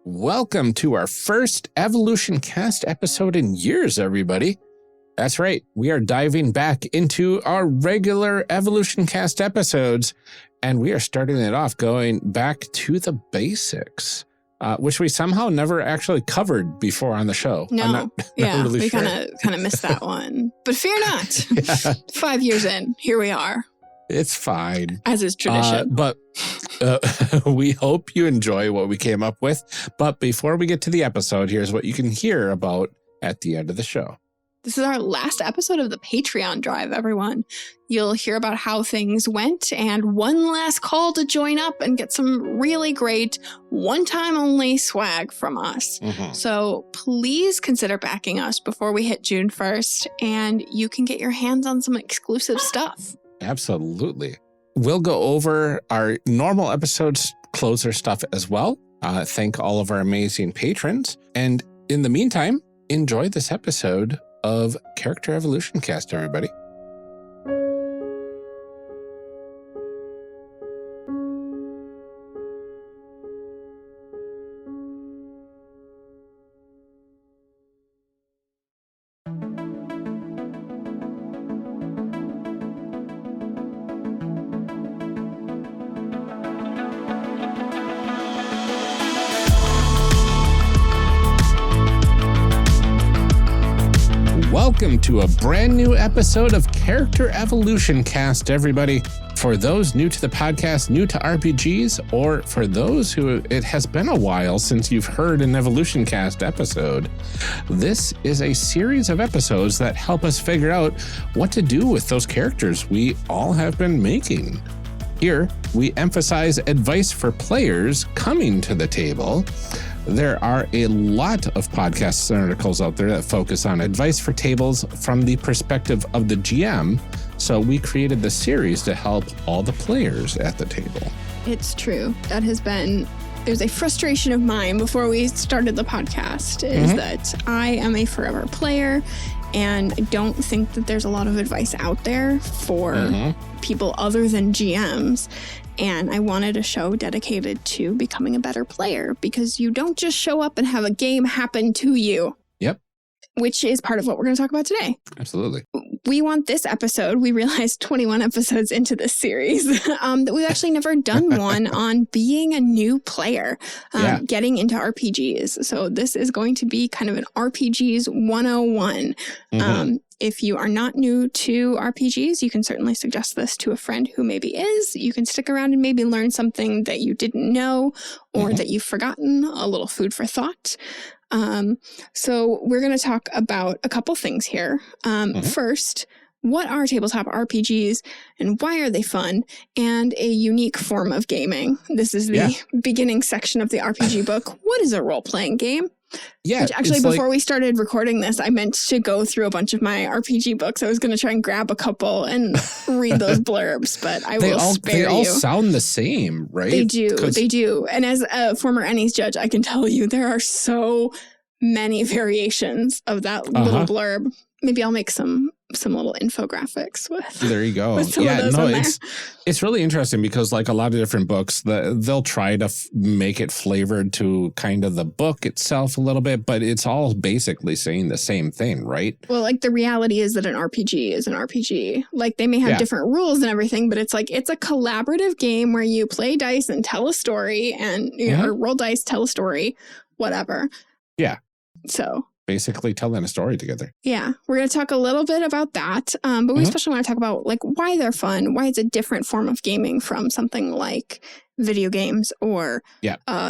Welcome to our first Evolution Cast episode in years, everybody. That's right, we are diving back into our regular Evolution Cast episodes, and we are starting it off going back to the basics, which we somehow never actually covered before on the show. No, really we sure. kind of missed that one. But fear not, Yeah. 5 years in, here we are. It's fine. As is tradition. But we hope you enjoy what we came up with. But before we get to the episode, here's what you can hear about at the end of the show. This is our last episode of the Patreon drive, everyone. You'll hear about how things went and one last call to join up and get some really great one-time only swag from us. Mm-hmm. So please consider backing us before we hit June 1st, and you can get your hands on some exclusive stuff. Absolutely. We'll go over our normal episodes closer stuff as well. Thank all of our amazing patrons. And in the meantime, enjoy this episode of Character Evolution Cast, everybody. Welcome to a brand new episode of Character Evolution Cast, everybody. For those new to the podcast, new to RPGs, or for those who it has been a while since you've heard an Evolution Cast episode, this is a series of episodes that help us figure out what to do with those characters we all have been making. Here, we emphasize advice for players coming to the table. There are a lot of podcasts and articles out there that focus on advice for tables from the perspective of the GM, so we created the series to help all the players at the table. It's true. That has been, there's a frustration of mine before we started the podcast, is that I am a forever player, and I don't think that there's a lot of advice out there for people other than GMs. And I wanted a show dedicated to becoming a better player, because you don't just show up and have a game happen to you. Yep. Which is part of what we're going to talk about today. Absolutely. We want this episode, we realized 21 episodes into this series, that we've actually never done one on being a new player, getting into RPGs. So this is going to be kind of an RPGs 101. If you are not new to RPGs, you can certainly suggest this to a friend who maybe is. You can stick around and maybe learn something that you didn't know or that you've forgotten, a little food for thought. So we're going to talk about a couple things here. First, what are tabletop RPGs and why are they fun, and a unique form of gaming. This is the beginning section of the RPG book. What is a role-playing game? Yeah. Which actually, before we started recording this, I meant to go through a bunch of my RPG books. I was going to try and grab a couple and read those blurbs, but I will spare you. They all sound the same, right? They do. They do. And as a former Ennies judge, I can tell you there are so many variations of that little blurb. Maybe I'll make some little infographics with. There you go. With some of those in there. It's really interesting because, like a lot of different books, they'll try to make it flavored to kind of the book itself a little bit, but it's all basically saying the same thing, right? Well, like the reality is that an RPG is an RPG. Like they may have different rules and everything, but it's like it's a collaborative game where you play dice and tell a story, and or roll dice, tell a story, whatever. Yeah. So basically telling a story together. Yeah, we're going to talk a little bit about that, but we especially want to talk about like why they're fun, why it's a different form of gaming from something like video games or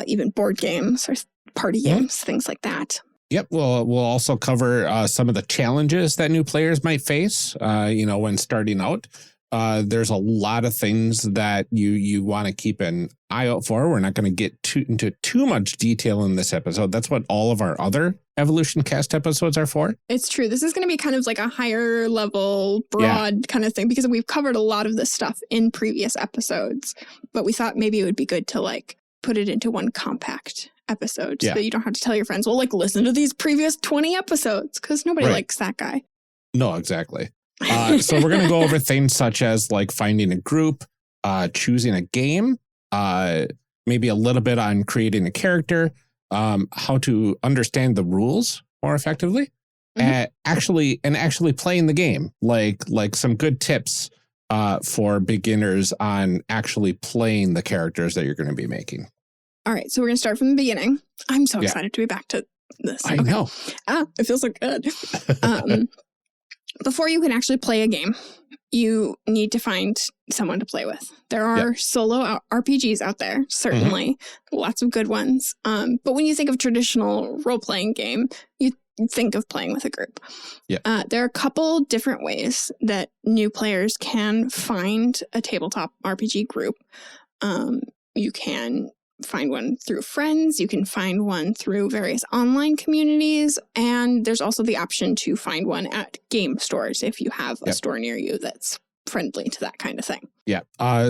even board games or party games, things like that. Yep, we'll also cover some of the challenges that new players might face, when starting out. There's a lot of things that you want to keep an eye out for. We're not going to get into too much detail in this episode. That's what all of our other Evolution Cast episodes are for. It's true. This is going to be kind of like a higher level, broad kind of thing, because we've covered a lot of this stuff in previous episodes. But we thought maybe it would be good to like put it into one compact episode so that you don't have to tell your friends, well, like listen to these previous 20 episodes, because nobody likes that guy. No, exactly. So we're going to go over things such as like finding a group, choosing a game, maybe a little bit on creating a character, how to understand the rules more effectively, and actually playing the game, like some good tips for beginners on actually playing the characters that you're going to be making. All right, so we're going to start from the beginning. I'm so excited to be back to this. I know. It feels so good. Before you can actually play a game, you need to find someone to play with. There are solo RPGs out there, certainly, lots of good ones. But when you think of traditional role-playing game, you think of playing with a group. There are a couple different ways that new players can find a tabletop RPG group. You can find one through friends, you can find one through various online communities, and there's also the option to find one at game stores if you have a store near you that's friendly to that kind of thing.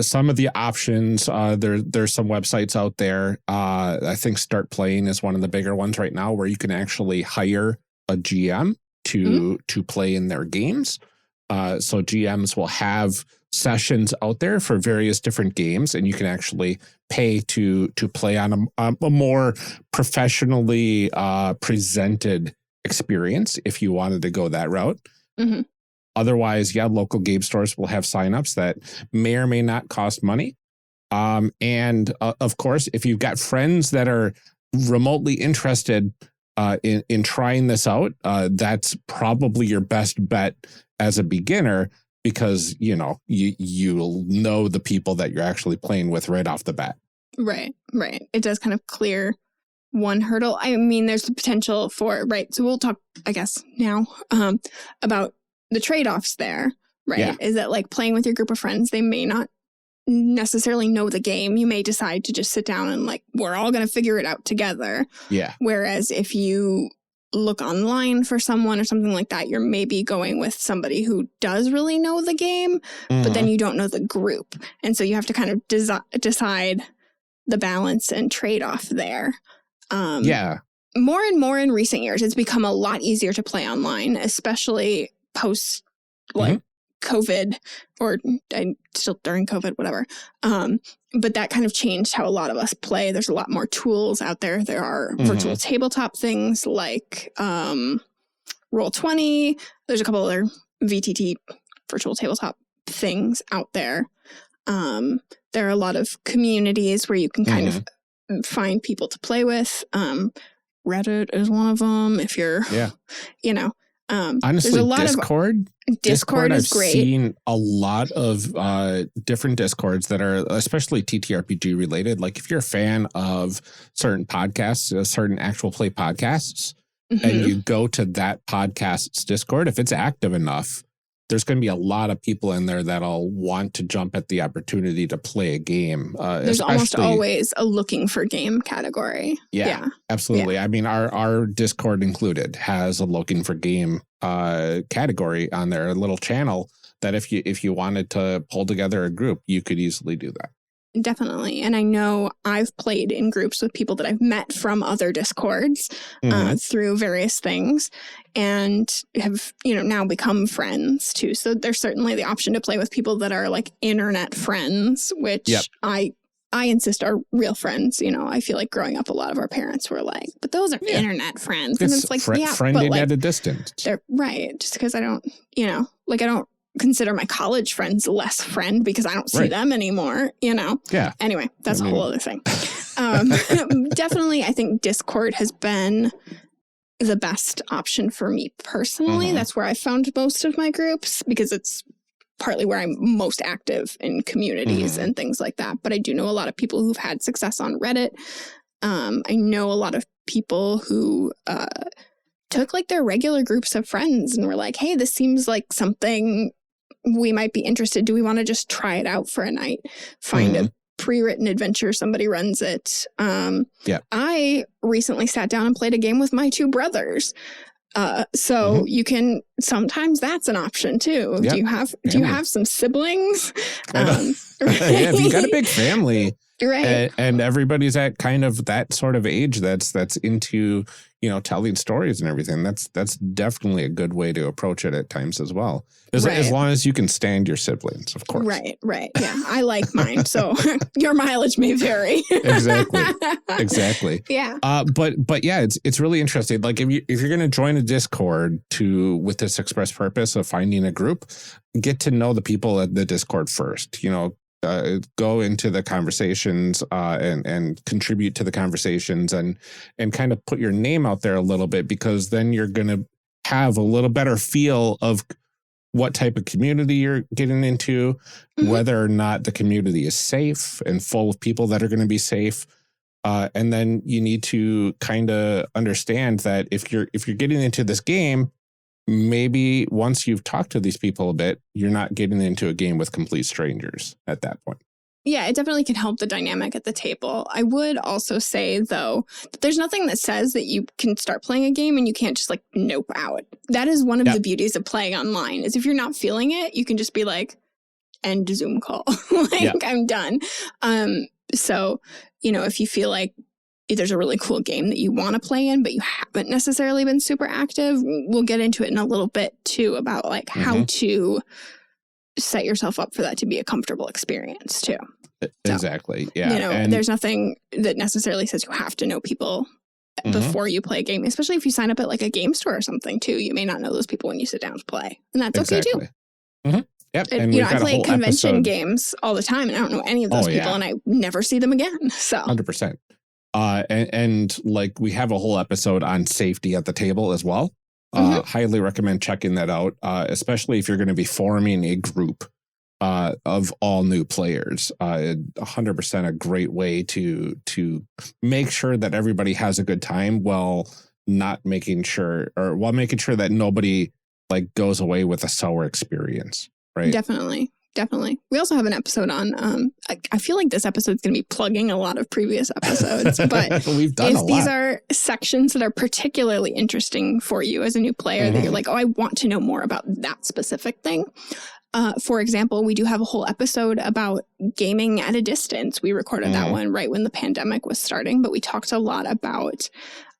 Some of the options, there's some websites out there. I think Start Playing is one of the bigger ones right now, where you can actually hire a GM to play in their games. So GMs will have sessions out there for various different games, and you can actually pay to play on a more professionally presented experience if you wanted to go that route. Otherwise, local game stores will have signups that may or may not cost money. And of course, if you've got friends that are remotely interested in trying this out, that's probably your best bet as a beginner, because, you'll know the people that you're actually playing with right off the bat. Right. It does kind of clear one hurdle. I mean, there's the potential for, so we'll talk, I guess, now about the trade-offs there, right? Yeah. Is that like playing with your group of friends, they may not necessarily know the game. You may decide to just sit down and we're all going to figure it out together. Yeah. Whereas if you look online for someone or something like that, you're maybe going with somebody who does really know the game, but then you don't know the group. And so you have to kind of decide the balance and trade-off there. More and more in recent years, it's become a lot easier to play online, especially post COVID, or still during COVID, whatever. But that kind of changed how a lot of us play. There's a lot more tools out there. There are virtual tabletop things like Roll20. There's a couple other VTT virtual tabletop things out there. There are a lot of communities where you can kind of find people to play with. Reddit is one of them. If you're, honestly, there's a lot Discord is I've great. Seen a lot of different Discords that are especially TTRPG related. Like if you're a fan of certain podcasts, certain actual play podcasts, and you go to that podcast's Discord, if it's active enough, there's going to be a lot of people in there that'll want to jump at the opportunity to play a game. There's almost always a looking for game category. Yeah, absolutely. Yeah. I mean, our Discord included has a looking for game category on their little channel that if you wanted to pull together a group, you could easily do that. Definitely. And I know I've played in groups with people that I've met from other Discords through various things, and have, now become friends too. So there's certainly the option to play with people that are like internet friends, which I insist are real friends. I feel like growing up, a lot of our parents were like, but those are internet friends. And it's like, friending at a distance. They're right. Just because I don't, I don't consider my college friends less friend because I don't see them anymore, Yeah. Anyway, that's a whole other thing. Definitely, I think Discord has been the best option for me personally. That's where I found most of my groups, because it's partly where I'm most active in communities and things like that. But I do know a lot of people who've had success on Reddit. I know a lot of people who took like their regular groups of friends and were like, hey, this seems like something we might be interested. Do we want to just try it out for a night? Find a pre-written adventure, somebody runs it. I recently sat down and played a game with my two brothers. So you can, sometimes that's an option too. Yep. Do you have some siblings? If you got a big family, Right. And everybody's at kind of that sort of age that's into, telling stories and everything. That's definitely a good way to approach it at times as well. As long as you can stand your siblings, of course. Right. Yeah. I like mine. So your mileage may vary. Exactly. Yeah. But yeah, it's really interesting. Like if you're going to join a Discord with this express purpose of finding a group, get to know the people at the Discord first, go into the conversations and contribute to the conversations and kind of put your name out there a little bit, because then you're going to have a little better feel of what type of community you're getting into, whether or not the community is safe and full of people that are going to be safe. And then you need to kind of understand that if you're getting into this game, maybe once you've talked to these people a bit, you're not getting into a game with complete strangers at that point. Yeah, it definitely can help the dynamic at the table. I would also say, though, that there's nothing that says that you can start playing a game and you can't just nope out. That is one of the beauties of playing online, is if you're not feeling it, you can just be like, end Zoom call. I'm done. So, if you feel like there's a really cool game that you want to play in, but you haven't necessarily been super active, we'll get into it in a little bit too about how to set yourself up for that to be a comfortable experience too. Exactly. So, yeah. There's nothing that necessarily says you have to know people before you play a game, especially if you sign up at a game store or something too. You may not know those people when you sit down to play, and that's okay too. Yep. And I play convention games all the time, and I don't know any of those people, and I never see them again. So 100%. And we have a whole episode on safety at the table as well. Highly recommend checking that out, especially if you're going to be forming a group of all new players. 100% a great way to make sure that everybody has a good time while making sure that nobody goes away with a sour experience. Right. Definitely. We also have an episode on, I feel like this episode is going to be plugging a lot of previous episodes, but we've done a lot. These are sections that are particularly interesting for you as a new player that you're like, oh, I want to know more about that specific thing. For example, we do have a whole episode about gaming at a distance. We recorded that one right when the pandemic was starting, but we talked a lot about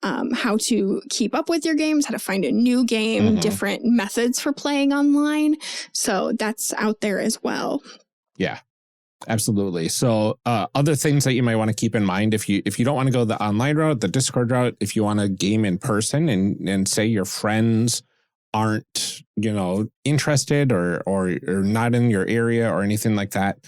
how to keep up with your games, how to find a new game, different methods for playing online. So that's out there as well. Yeah, absolutely. So other things that you might want to keep in mind if you don't want to go the online route, the Discord route, if you want to game in person and say your friends aren't, interested or not in your area or anything like that,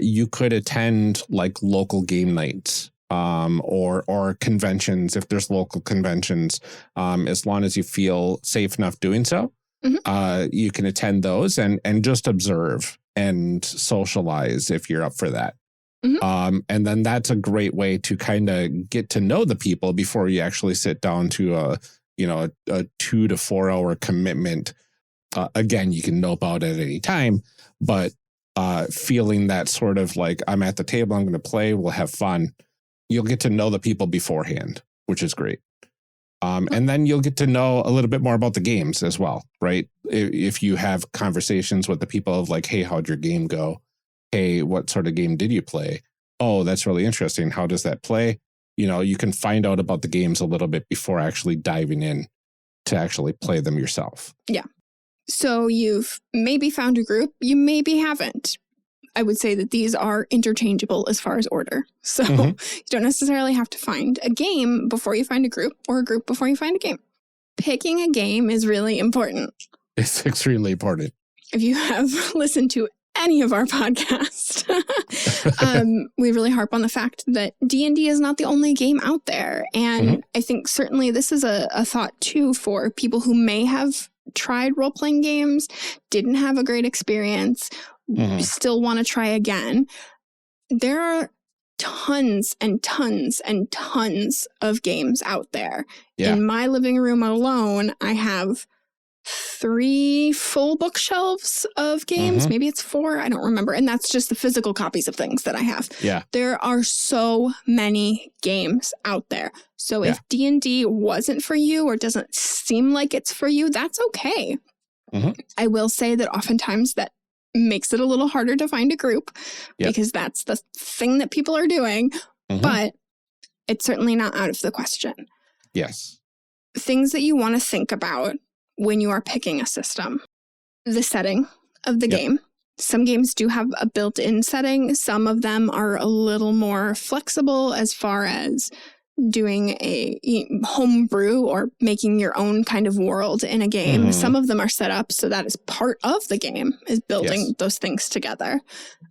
you could attend local game nights. Or conventions, if there's local conventions, as long as you feel safe enough doing so, you can attend those and just observe and socialize if you're up for that. And then that's a great way to kind of get to know the people before you actually sit down to a 2 to 4 hour commitment. Again, you can nope out at any time, but feeling that sort of I'm at the table, I'm going to play, we'll have fun. You'll get to know the people beforehand, which is great. And then you'll get to know a little bit more about the games as well, right? If you have conversations with the people of hey, how'd your game go? Hey, what sort of game did you play? Oh, that's really interesting. How does that play? You can find out about the games a little bit before actually diving in to actually play them yourself. Yeah. So you've maybe found a group, you maybe haven't. I would say that these are interchangeable as far as order. So you don't necessarily have to find a game before you find a group or a group before you find a game. Picking a game is really important. It's extremely important. If you have listened to any of our podcasts, we really harp on the fact that D&D is not the only game out there. And I think certainly this is a thought too for people who may have tried role-playing games, didn't have a great experience, still want to try again. There are tons and tons and tons of games out there. Yeah. In my living room alone, I have 3 full bookshelves of games. Maybe it's 4. I don't remember. And that's just the physical copies of things that I have. Yeah. There are so many games out there. So if D&D wasn't for you or doesn't seem like it's for you, that's okay. I will say that oftentimes that makes it a little harder to find a group because that's the thing that people are doing. But it's certainly not out of the question. Yes. Things that you want to think about when you are picking a system. The setting of the game. Some games do have a built-in setting. Some of them are a little more flexible as far as doing a homebrew or making your own kind of world in a game. Some of them are set up so that is part of the game, is building those things together.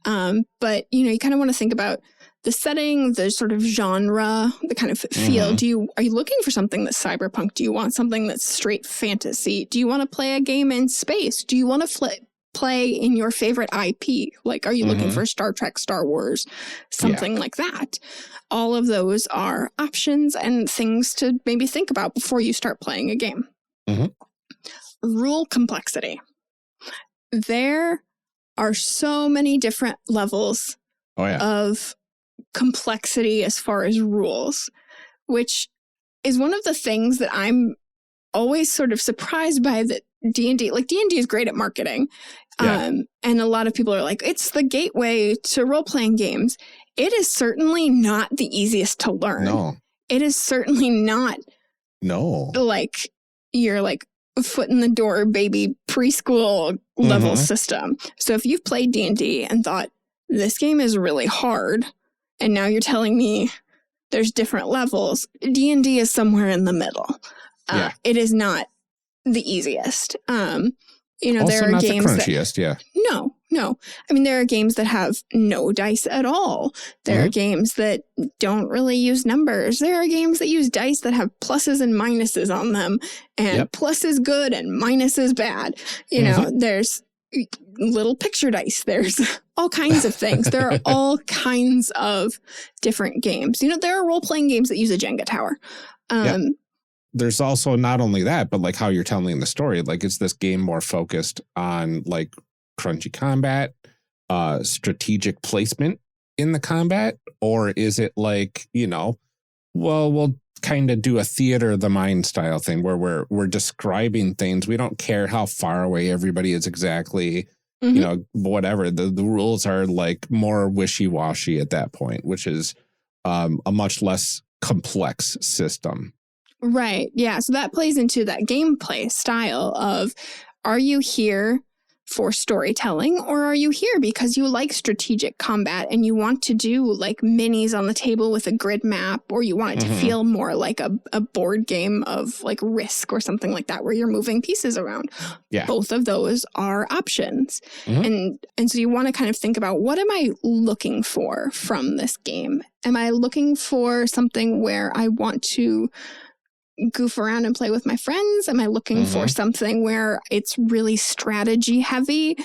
But, you kind of want to think about the setting, the sort of genre, the kind of feel. Are you looking for something that's cyberpunk? Do you want something that's straight fantasy? Do you want to play a game in space? Do you want to play in your favorite IP? Like, are you looking for Star Trek, Star Wars, something like that? All of those are options and things to maybe think about before you start playing a game. Rule complexity. There are so many different levels of complexity as far as rules, which is one of the things that I'm always sort of surprised by, that D&D, like D&D is great at marketing. And a lot of people are like, it's the gateway to role-playing games. It is certainly not the easiest to learn. No. It is certainly not like your like foot in the door baby preschool level system. So if you've played D&D and thought, this game is really hard, and now you're telling me there's different levels, D&D is somewhere in the middle. It is not the easiest. Also there are not games the crunchiest, No. I mean, there are games that have no dice at all. There are games that don't really use numbers. There are games that use dice that have pluses and minuses on them. And plus is good and minus is bad. There's little picture dice. There's all kinds of things. There are all kinds of different games. There are role-playing games that use a Jenga tower. There's also not only that, but like how you're telling the story, like is this game more focused on like crunchy combat, strategic placement in the combat? Or is it like, we'll kind of do a theater of the mind style thing where we're describing things. We don't care how far away everybody is exactly, whatever. The rules are like more wishy-washy at that point, which is a much less complex system. Right. Yeah. So that plays into that gameplay style of, are you here for storytelling, or are you here because you like strategic combat and you want to do like minis on the table with a grid map, or you want it to feel more like a board game of like Risk or something like that, where you're moving pieces around? Both of those are options. And so you want to kind of think about, what am I looking for from this game? Am I looking for something where I want to goof around and play with my friends? Am I looking for something where it's really strategy heavy?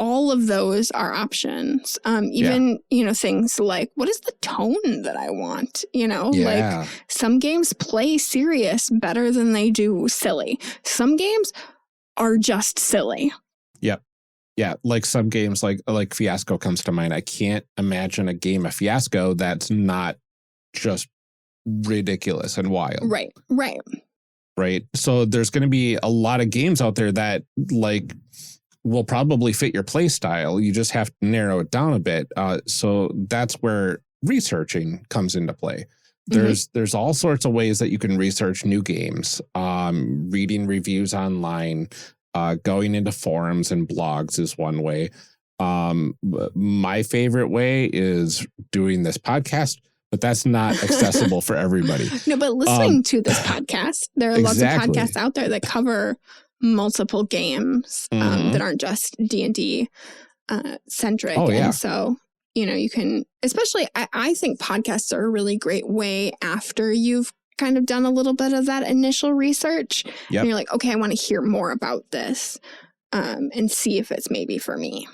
All of those are options. Even, things like, what is the tone that I want? Like some games play serious better than they do silly. Some games are just silly. Yeah, like some games like Fiasco comes to mind. I can't imagine a game of Fiasco that's not just ridiculous and wild. Right. So there's going to be a lot of games out there that like will probably fit your play style. You just have to narrow it down a bit. So that's where researching comes into play. There's all sorts of ways that you can research new games. Reading reviews online, going into forums and blogs is one way. My favorite way is doing this podcast, but that's not accessible for everybody. No, but listening to this podcast, there are lots of podcasts out there that cover multiple games that aren't just D&D centric. And so, you can, especially, I think podcasts are a really great way after you've kind of done a little bit of that initial research. And you're like, okay, I want to hear more about this and see if it's maybe for me.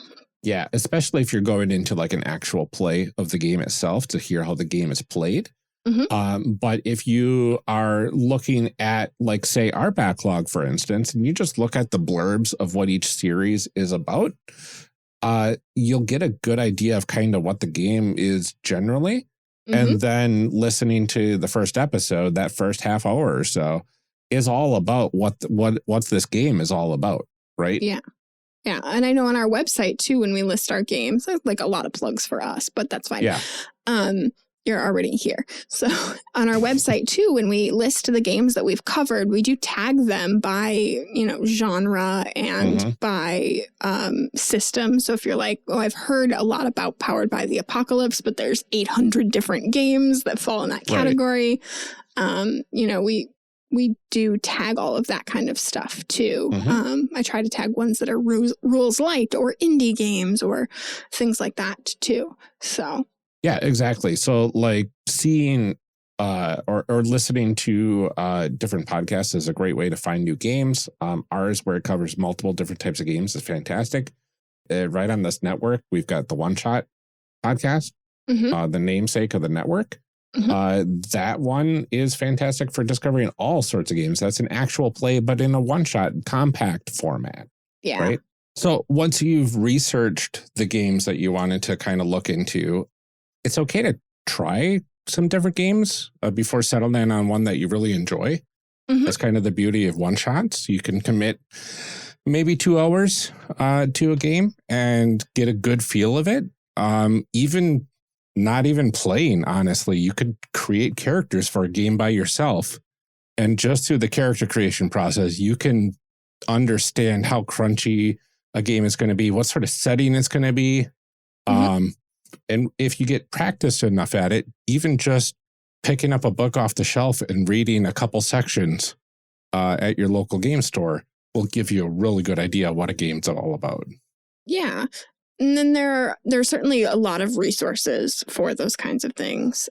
Yeah, especially if you're going into like an actual play of the game itself to hear how the game is played. But if you are looking at, like, say, our backlog, for instance, and you just look at the blurbs of what each series is about, you'll get a good idea of kind of what the game is generally. And then listening to the first episode, that first half hour or so, is all about what this game is all about, right? Yeah. And I know on our website too, when we list our games, like a lot of plugs for us, but that's fine. Yeah. You're already here. So on our website too, when we list the games that we've covered, we do tag them by, genre and by system. So if you're like, oh, I've heard a lot about Powered by the Apocalypse, but there's 800 different games that fall in that category. Right. We do tag all of that kind of stuff too. I try to tag ones that are rules light or indie games or things like that too. So. Yeah, exactly. So like seeing or listening to different podcasts is a great way to find new games. Ours, where it covers multiple different types of games, is fantastic. Right on this network, we've got the One Shot podcast, the namesake of the network. That one is fantastic for discovering all sorts of games. That's an actual play, but in a one-shot compact format. Yeah. Right? So once you've researched the games that you wanted to kind of look into, it's okay to try some different games before settling in on one that you really enjoy. That's kind of the beauty of one-shots. You can commit maybe 2 hours to a game and get a good feel of it. Even not even playing, honestly, you could create characters for a game by yourself. And just through the character creation process, you can understand how crunchy a game is going to be, what sort of setting it's going to be. And if you get practiced enough at it, even just picking up a book off the shelf and reading a couple sections at your local game store will give you a really good idea of what a game's all about. Yeah. And then there's certainly a lot of resources for those kinds of things.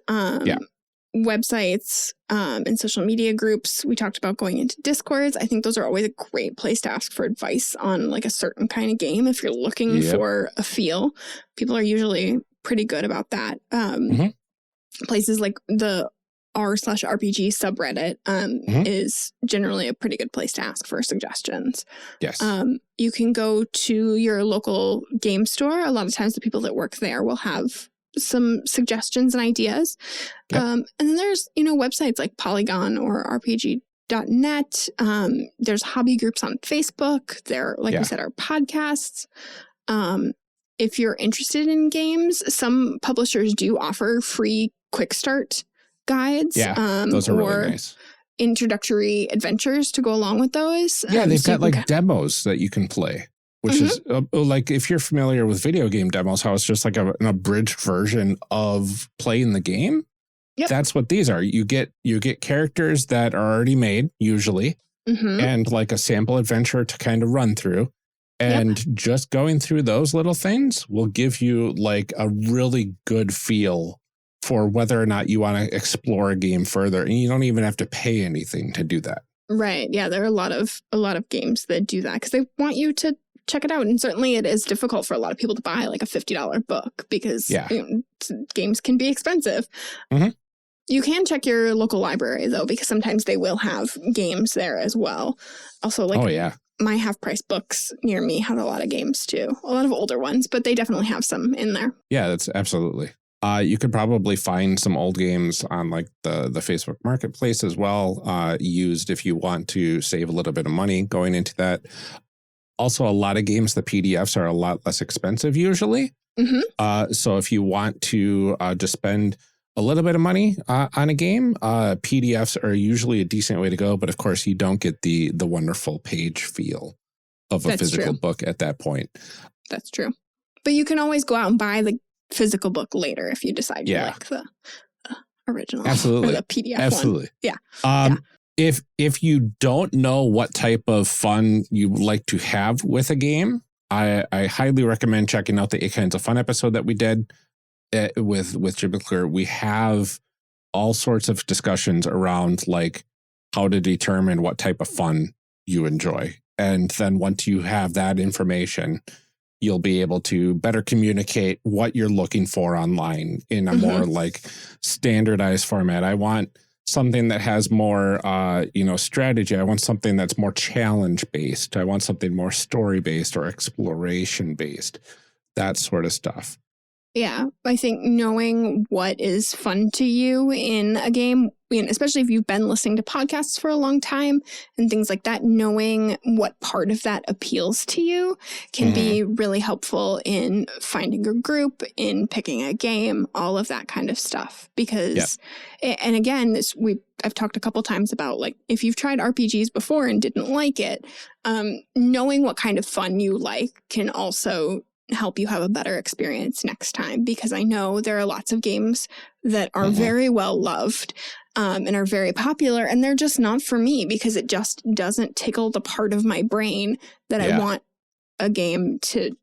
Websites and social media groups. We talked about going into Discords. I think those are always a great place to ask for advice on like a certain kind of game. If you're looking for a feel, people are usually pretty good about that. Places like the r/RPG subreddit is generally a pretty good place to ask for suggestions. Yes. You can go to your local game store. A lot of times the people that work there will have some suggestions and ideas. And then there's, websites like Polygon or RPG.net. There's hobby groups on Facebook. There, like we said, are podcasts. If you're interested in games, some publishers do offer free quick start guides. Those are really nice. Introductory adventures to go along with those. Yeah, they've got like demos that you can play, which is like if you're familiar with video game demos, how it's just like an abridged version of playing the game. That's what these are. You get characters that are already made usually, and like a sample adventure to kind of run through. And just going through those little things will give you like a really good feel for whether or not you want to explore a game further. And you don't even have to pay anything to do that. Right. Yeah. There are a lot of games that do that because they want you to check it out. And certainly it is difficult for a lot of people to buy like a $50 book because games can be expensive. You can check your local library though, because sometimes they will have games there as well. Also like my half price books near me have a lot of games too. A lot of older ones, but they definitely have some in there. Yeah, that's absolutely. You could probably find some old games on like the Facebook Marketplace as well, used if you want to save a little bit of money going into that. Also, a lot of games, the PDFs are a lot less expensive usually. So if you want to just spend a little bit of money on a game, PDFs are usually a decent way to go. But of course, you don't get the wonderful page feel of a physical book at that point. That's true. But you can always go out and buy the physical book later if you decide you like the original. Absolutely. Or the PDF Absolutely. one. If you don't know what type of fun you like to have with a game, I highly recommend checking out the 8 Kinds of Fun episode that we did with Jim McClure. We have all sorts of discussions around like how to determine what type of fun you enjoy. And then once you have that information, you'll be able to better communicate what you're looking for online in a more like standardized format. I want something that has more, strategy. I want something that's more challenge based. I want something more story based or exploration based, that sort of stuff. Yeah, I think knowing what is fun to you in a game, especially if you've been listening to podcasts for a long time and things like that, knowing what part of that appeals to you can be really helpful in finding a group, in picking a game, all of that kind of stuff. Because, and again, I've talked a couple times about, like, if you've tried RPGs before and didn't like it, knowing what kind of fun you like can also help you have a better experience next time, because I know there are lots of games that are very well loved and are very popular, and they're just not for me because it just doesn't tickle the part of my brain that I want a game to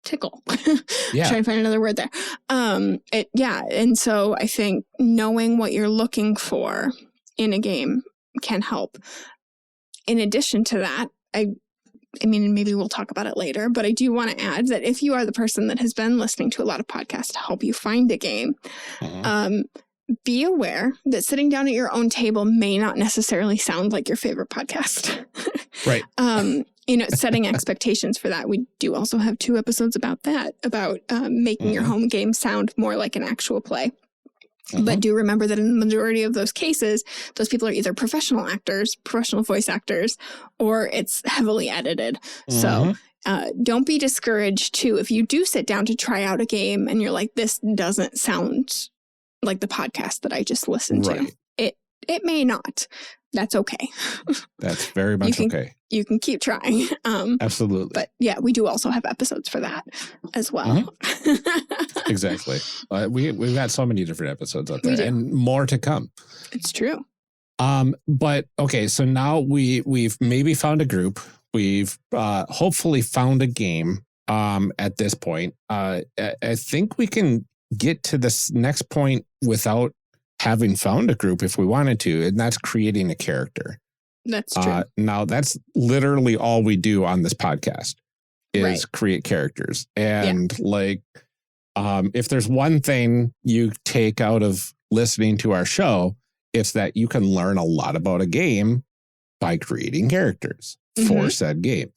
tickle. Trying to find another word there. And so I think knowing what you're looking for in a game can help. In addition to that, I mean, maybe we'll talk about it later, but I do want to add that if you are the person that has been listening to a lot of podcasts to help you find a game, be aware that sitting down at your own table may not necessarily sound like your favorite podcast. Right. Setting expectations for that. We do also have 2 episodes about that, about making your home game sound more like an actual play. But do remember that in the majority of those cases, those people are either professional actors, professional voice actors, or it's heavily edited. So don't be discouraged, too. If you do sit down to try out a game and you're like, this doesn't sound like the podcast that I just listened to. It may not. That's okay. That's very much okay. You can keep trying. Absolutely. But yeah, we do also have episodes for that as well. Exactly. We've got so many different episodes out there and more to come. It's true. But okay, so now we've maybe found a group. We've hopefully found a game at this point. I think we can get to this next point without having found a group if we wanted to, and that's creating a character. That's true. Now, that's literally all we do on this podcast is create characters. And if there's one thing you take out of listening to our show, it's that you can learn a lot about a game by creating characters for said game.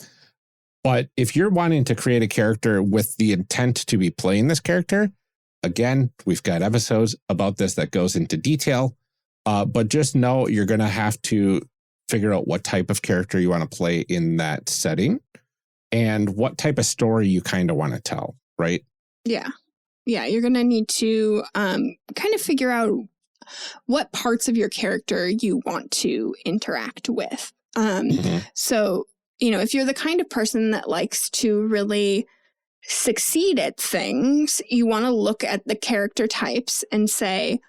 But if you're wanting to create a character with the intent to be playing this character, again, we've got episodes about this that goes into detail, but just know you're going to have to figure out what type of character you want to play in that setting and what type of story you kind of want to tell, right? Yeah. Yeah, you're going to need to kind of figure out what parts of your character you want to interact with. So, if you're the kind of person that likes to really succeed at things, you want to look at the character types and say,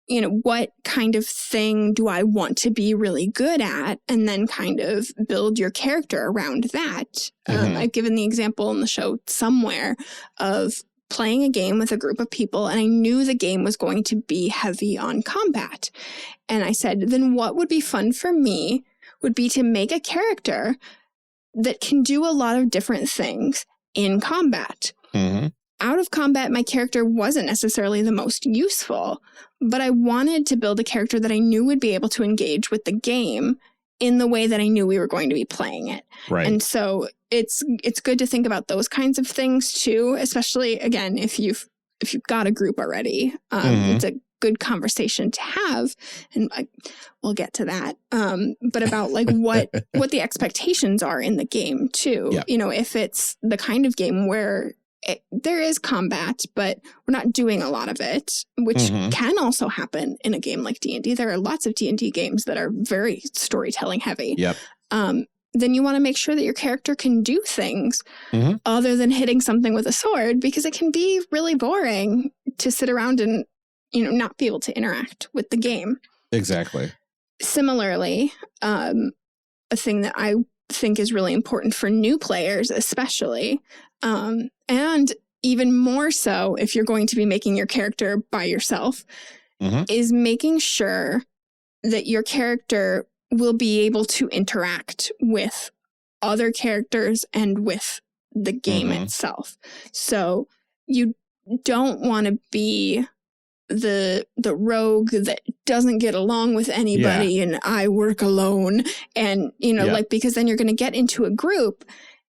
what kind of thing do I want to be really good at? And then kind of build your character around that. I've given the example in the show somewhere of playing a game with a group of people, and I knew the game was going to be heavy on combat. And I said, then what would be fun for me would be to make a character that can do a lot of different things in combat. Out of combat, my character wasn't necessarily the most useful, but I wanted to build a character that I knew would be able to engage with the game in the way that I knew we were going to be playing it. Right. And so it's good to think about those kinds of things too, especially again, if you've got a group already. It's a good conversation to have, and we'll get to that. But about like what the expectations are in the game too. Yep. If it's the kind of game where there is combat, but we're not doing a lot of it, which can also happen in a game like D&D. There are lots of D&D games that are very storytelling heavy. Yep. Then you want to make sure that your character can do things other than hitting something with a sword, because it can be really boring to sit around and not be able to interact with the game. Exactly. Similarly, a thing that I think is really important for new players, especially, and even more so if you're going to be making your character by yourself, is making sure that your character will be able to interact with other characters and with the game itself. So you don't want to be the rogue that doesn't get along with anybody and I work alone, and because then you're going to get into a group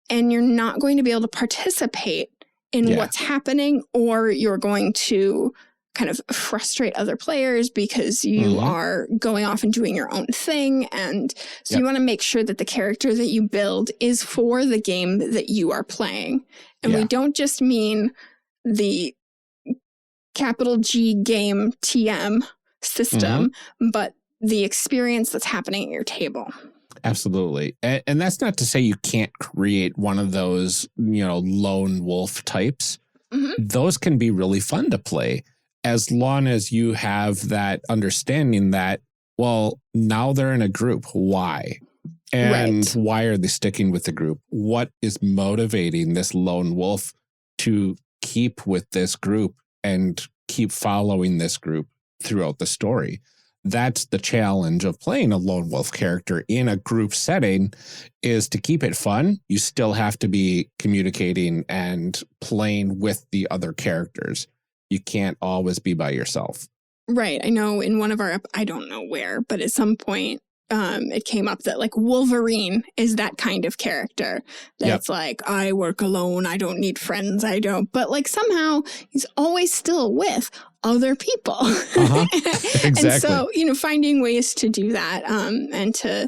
and you're not going to be able to participate in what's happening, or you're going to kind of frustrate other players because you are going off and doing your own thing. And so you want to make sure that the character that you build is for the game that you are playing. And we don't just mean the capital G game TM system, but the experience that's happening at your table. Absolutely. And that's not to say you can't create one of those, lone wolf types. Those can be really fun to play as long as you have that understanding that, well, now they're in a group. Why? And why are they sticking with the group? What is motivating this lone wolf to keep with this group and keep following this group throughout the story? That's the challenge of playing a lone wolf character in a group setting, is to keep it fun. You still have to be communicating and playing with the other characters. You can't always be by yourself. Right. I know in one of our, I don't know where, but at some point it came up that like Wolverine is that kind of character. That's like, I work alone. I don't need friends. I don't. But like somehow he's always still with other people. Exactly. And so, finding ways to do that and to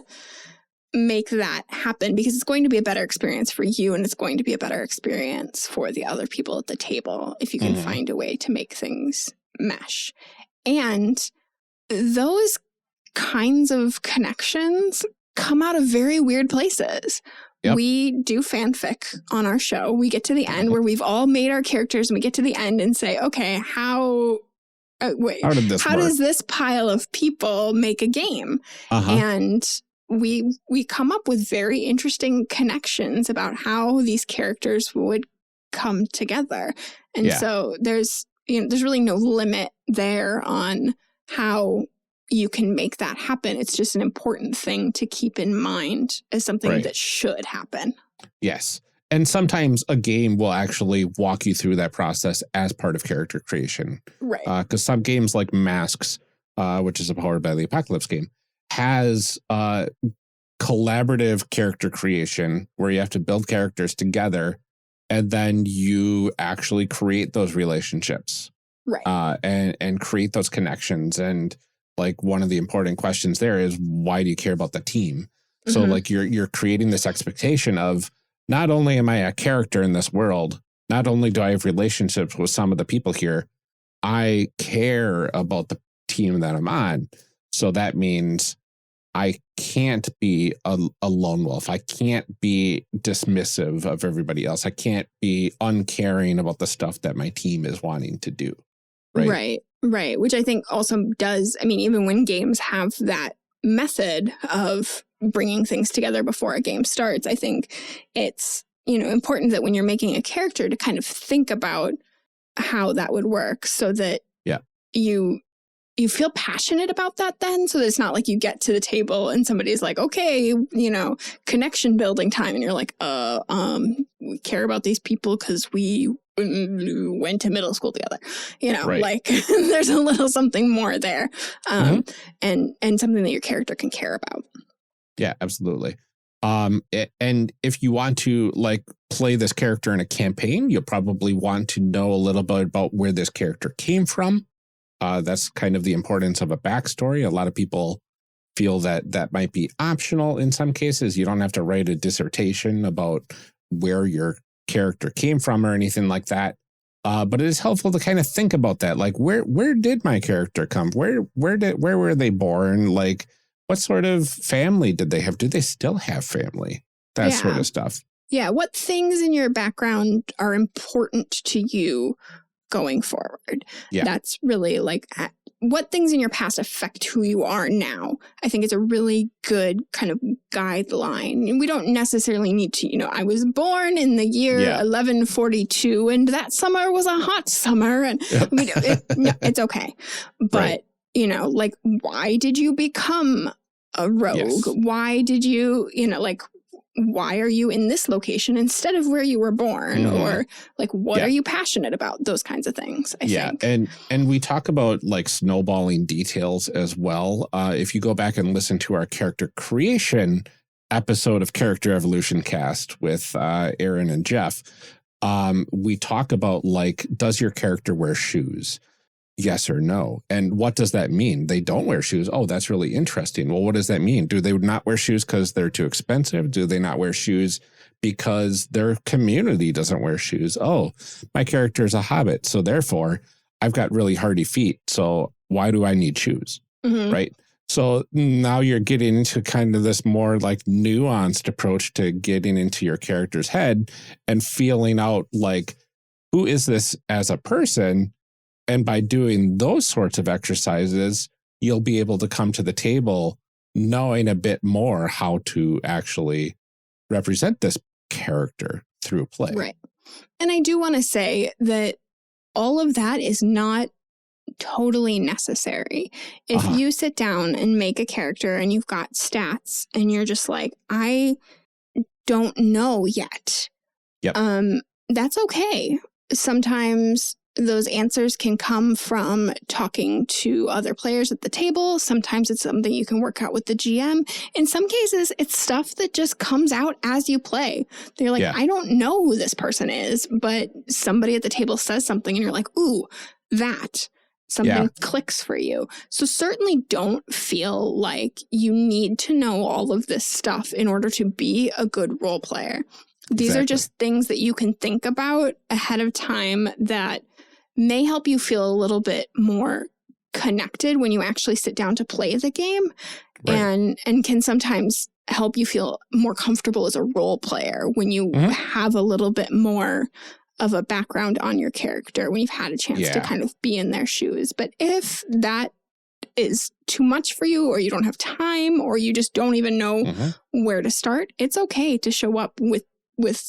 make that happen, because it's going to be a better experience for you and it's going to be a better experience for the other people at the table if you can find a way to make things mesh. And those kinds of connections come out of very weird places. We do fanfic on our show. We get to the end where we've all made our characters and we get to the end and say, okay, how does this pile of people make a game? And we come up with very interesting connections about how these characters would come together. And so there's really no limit there on how you can make that happen. It's just an important thing to keep in mind as something that should happen. Yes. And sometimes a game will actually walk you through that process as part of character creation. Right. Because some games like Masks, which is a Powered by the Apocalypse game, has collaborative character creation where you have to build characters together and then you actually create those relationships. Right. And create those connections. And like one of the important questions there is, why do you care about the team? So like you're creating this expectation of, not only am I a character in this world, not only do I have relationships with some of the people here, I care about the team that I'm on. So that means I can't be a lone wolf. I can't be dismissive of everybody else. I can't be uncaring about the stuff that my team is wanting to do. Right. Which I think also does, even when games have that method of bringing things together before a game starts, I think it's, important that when you're making a character to kind of think about how that would work so that you feel passionate about that then. So that it's not like you get to the table and somebody's like, okay, connection building time. And you're like, we care about these people because we went to middle school together, like there's a little something more there and something that your character can care about. Yeah, absolutely. And if you want to play this character in a campaign, you'll probably want to know a little bit about where this character came from. That's kind of the importance of a backstory. A lot of people feel that might be optional in some cases. You don't have to write a dissertation about where your character came from or anything like that. But it is helpful to kind of think about that. Like, where did my character come? Where were they born? Like, what sort of family did they have? Do they still have family? That sort of stuff. Yeah. What things in your background are important to you going forward? Yeah. That's really what things in your past affect who you are now. I think it's a really good kind of guideline. And we don't necessarily need to, I was born in the year 1142 and that summer was a hot summer and it's okay. But, why did you become a rogue? Yes. Why did you, why are you in this location instead of where you were born? Or what are you passionate about? Those kinds of things, I think. And we talk about snowballing details as well. If you go back and listen to our character creation episode of Character Evolution Cast with Aaron and Jeff, we talk about does your character wear shoes? yes or no. And what does that mean? They don't wear shoes. Oh, that's really interesting. Well, what does that mean? Do they not wear shoes because they're too expensive? Do they not wear shoes because their community doesn't wear shoes? Oh, my character is a hobbit, so therefore I've got really hardy feet. So why do I need shoes? Right? So now you're getting into kind of this more like nuanced approach to getting into your character's head and feeling out like, who is this as a person? And by doing those sorts of exercises, you'll be able to come to the table knowing a bit more how to actually represent this character through play. Right. And I do want to say that all of that is not totally necessary. If you sit down and make a character and you've got stats and you're just like, I don't know yet. That's okay. Sometimes those answers can come from talking to other players at the table. Sometimes it's something you can work out with the GM. In some cases, it's stuff that just comes out as you play. They're like, I don't know who this person is, but somebody at the table says something and you're like, ooh, that. Something clicks for you. So certainly don't feel like you need to know all of this stuff in order to be a good role player. These are just things that you can think about ahead of time that may help you feel a little bit more connected when you actually sit down to play the game, and can sometimes help you feel more comfortable as a role player when you have a little bit more of a background on your character, when you've had a chance to kind of be in their shoes. But if that is too much for you, or you don't have time, or you just don't even know where to start, it's okay to show up with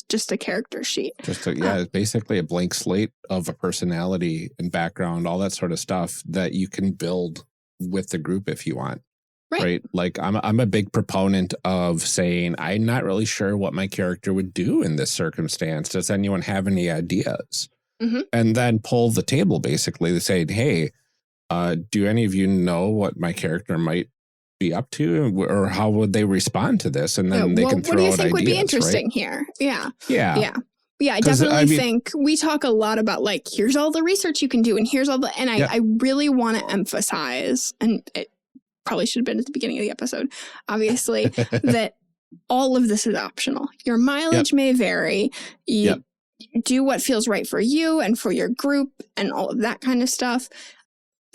just a character sheet. It's basically a blank slate of a personality and background, all that sort of stuff that you can build with the group if you want. Right. Like I'm a big proponent of saying, I'm not really sure what my character would do in this circumstance. Does anyone have any ideas? And then pull the table, basically, saying, hey, do any of you know what my character might be up to, or how would they respond to this? And then they can throw out ideas. What do you think would be interesting here? I definitely think we talk a lot about like, here's all the research you can do, and here's all the, and I really want to emphasize, and it probably should have been at the beginning of the episode, obviously, that all of this is optional. Your mileage may vary. You do what feels right for you and for your group and all of that kind of stuff.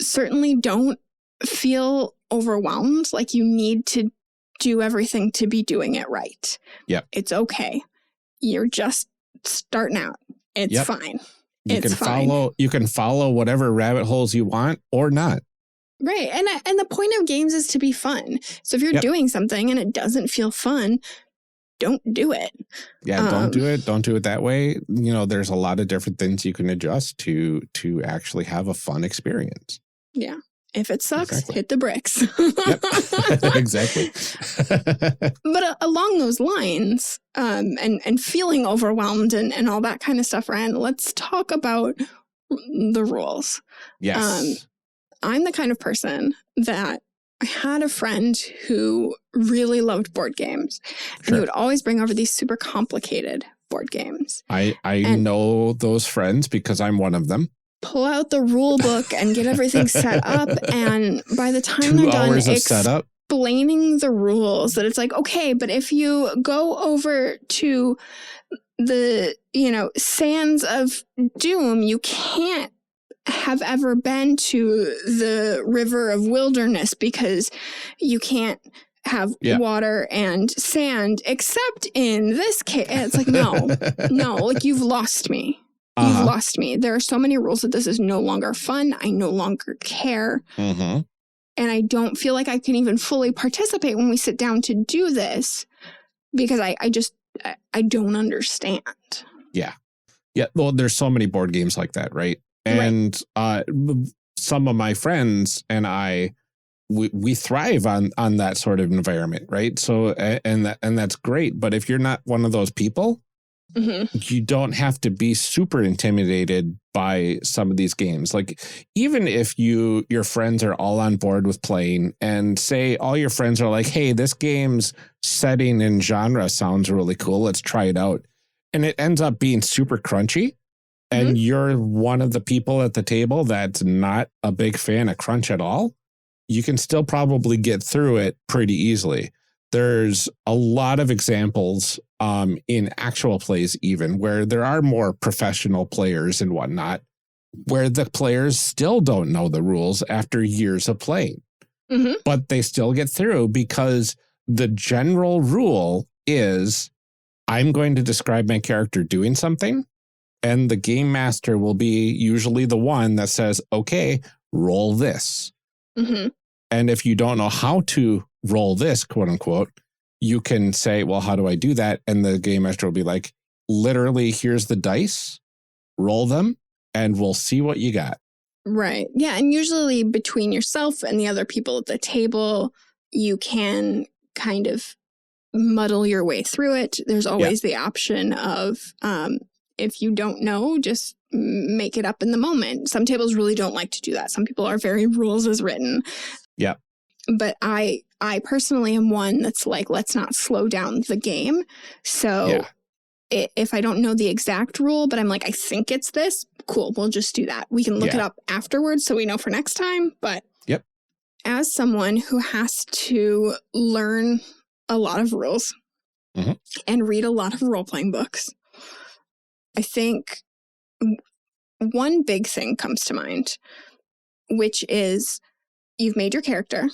Certainly don't feel overwhelmed like you need to do everything to be doing it right. It's okay. You're just starting out. It's fine. You can follow whatever rabbit holes you want or not. Right. And the point of games is to be fun. So if you're doing something and it doesn't feel fun, don't do it. Don't do it. Don't do it that way. You know, there's a lot of different things you can adjust to actually have a fun experience. Yeah. If it sucks, hit the bricks. Exactly. But along those lines, and feeling overwhelmed and all that kind of stuff, Ryan, let's talk about the rules. Yes. I'm the kind of person that I had a friend who really loved board games. And he would always bring over these super complicated board games. I know those friends because I'm one of them. Pull out the rule book and get everything set up. And by the time they're done explaining the rules, that it's like, okay, but if you go over to the, sands of doom, you can't have ever been to the river of wilderness because you can't have water and sand except in this case. It's like, no, like you've lost me. You've lost me. There are so many rules that this is no longer fun. I no longer care. And I don't feel like I can even fully participate when we sit down to do this because I don't understand. Yeah. Well, there's so many board games like that, right? And some of my friends and we thrive on that sort of environment, right? So, and that's great. But if you're not one of those people, you don't have to be super intimidated by some of these games. Like, even if your friends are all on board with playing, and say all your friends are like, hey, this game's setting and genre sounds really cool, let's try it out. And it ends up being super crunchy. and you're one of the people at the table that's not a big fan of crunch at all, you can still probably get through it pretty easily. There's a lot of examples in actual plays even where there are more professional players and whatnot, where the players still don't know the rules after years of playing, but they still get through because the general rule is I'm going to describe my character doing something, and the game master will be usually the one that says, okay, roll this. And if you don't know how to roll this, quote unquote, you can say, well, how do I do that? And the game master will be like, literally, here's the dice, roll them, and we'll see what you got. Right. Yeah. And usually between yourself and the other people at the table, you can kind of muddle your way through it. There's always the option of, if you don't know, just make it up in the moment. Some tables really don't like to do that. Some people are very rules as written. Yeah. But I personally am one that's like, let's not slow down the game. So if I don't know the exact rule, but I'm like, I think it's this, cool, we'll just do that. We can look it up afterwards so we know for next time. But as someone who has to learn a lot of rules and read a lot of role-playing books, I think one big thing comes to mind, which is you've made your character,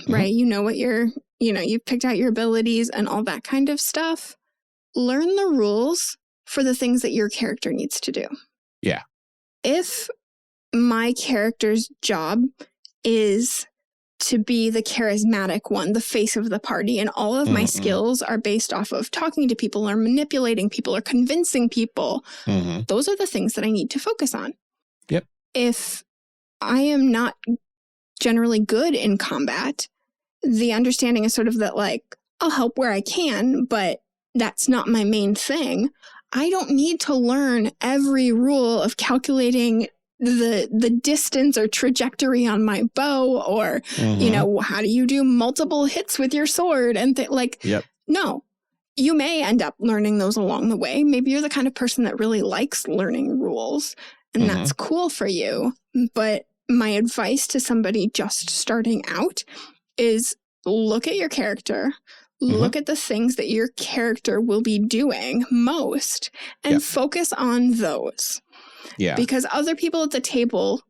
right? You know what you've picked out your abilities and all that kind of stuff. Learn the rules for the things that your character needs to do. Yeah. If my character's job is to be the charismatic one, the face of the party, and all of my skills are based off of talking to people or manipulating people or convincing people, those are the things that I need to focus on. Yep. If I am not generally good in combat, the understanding is sort of that, like, I'll help where I can, but that's not my main thing. I don't need to learn every rule of calculating the distance or trajectory on my bow, or, how do you do multiple hits with your sword and no, you may end up learning those along the way. Maybe you're the kind of person that really likes learning rules, and that's cool for you. But my advice to somebody just starting out is look at your character, look at the things that your character will be doing most, and focus on those. Yeah. Because other people at the table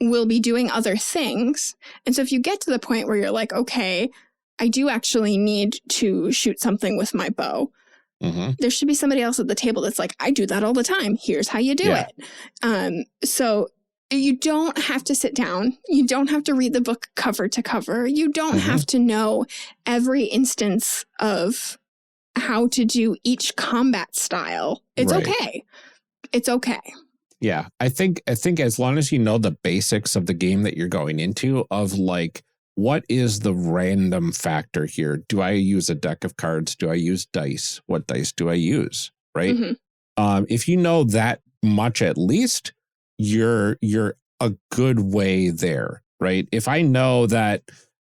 will be doing other things. And so if you get to the point where you're like, okay, I do actually need to shoot something with my bow, there should be somebody else at the table that's like, I do that all the time. Here's how you do it. So you don't have to sit down. You don't have to read the book cover to cover. You don't have to know every instance of how to do each combat style. It's okay. It's okay. Yeah, I think as long as you know the basics of the game that you're going into, of like, what is the random factor here? Do I use a deck of cards? Do I use dice? What dice do I use? Right. If you know that much, at least you're a good way there. Right. If I know that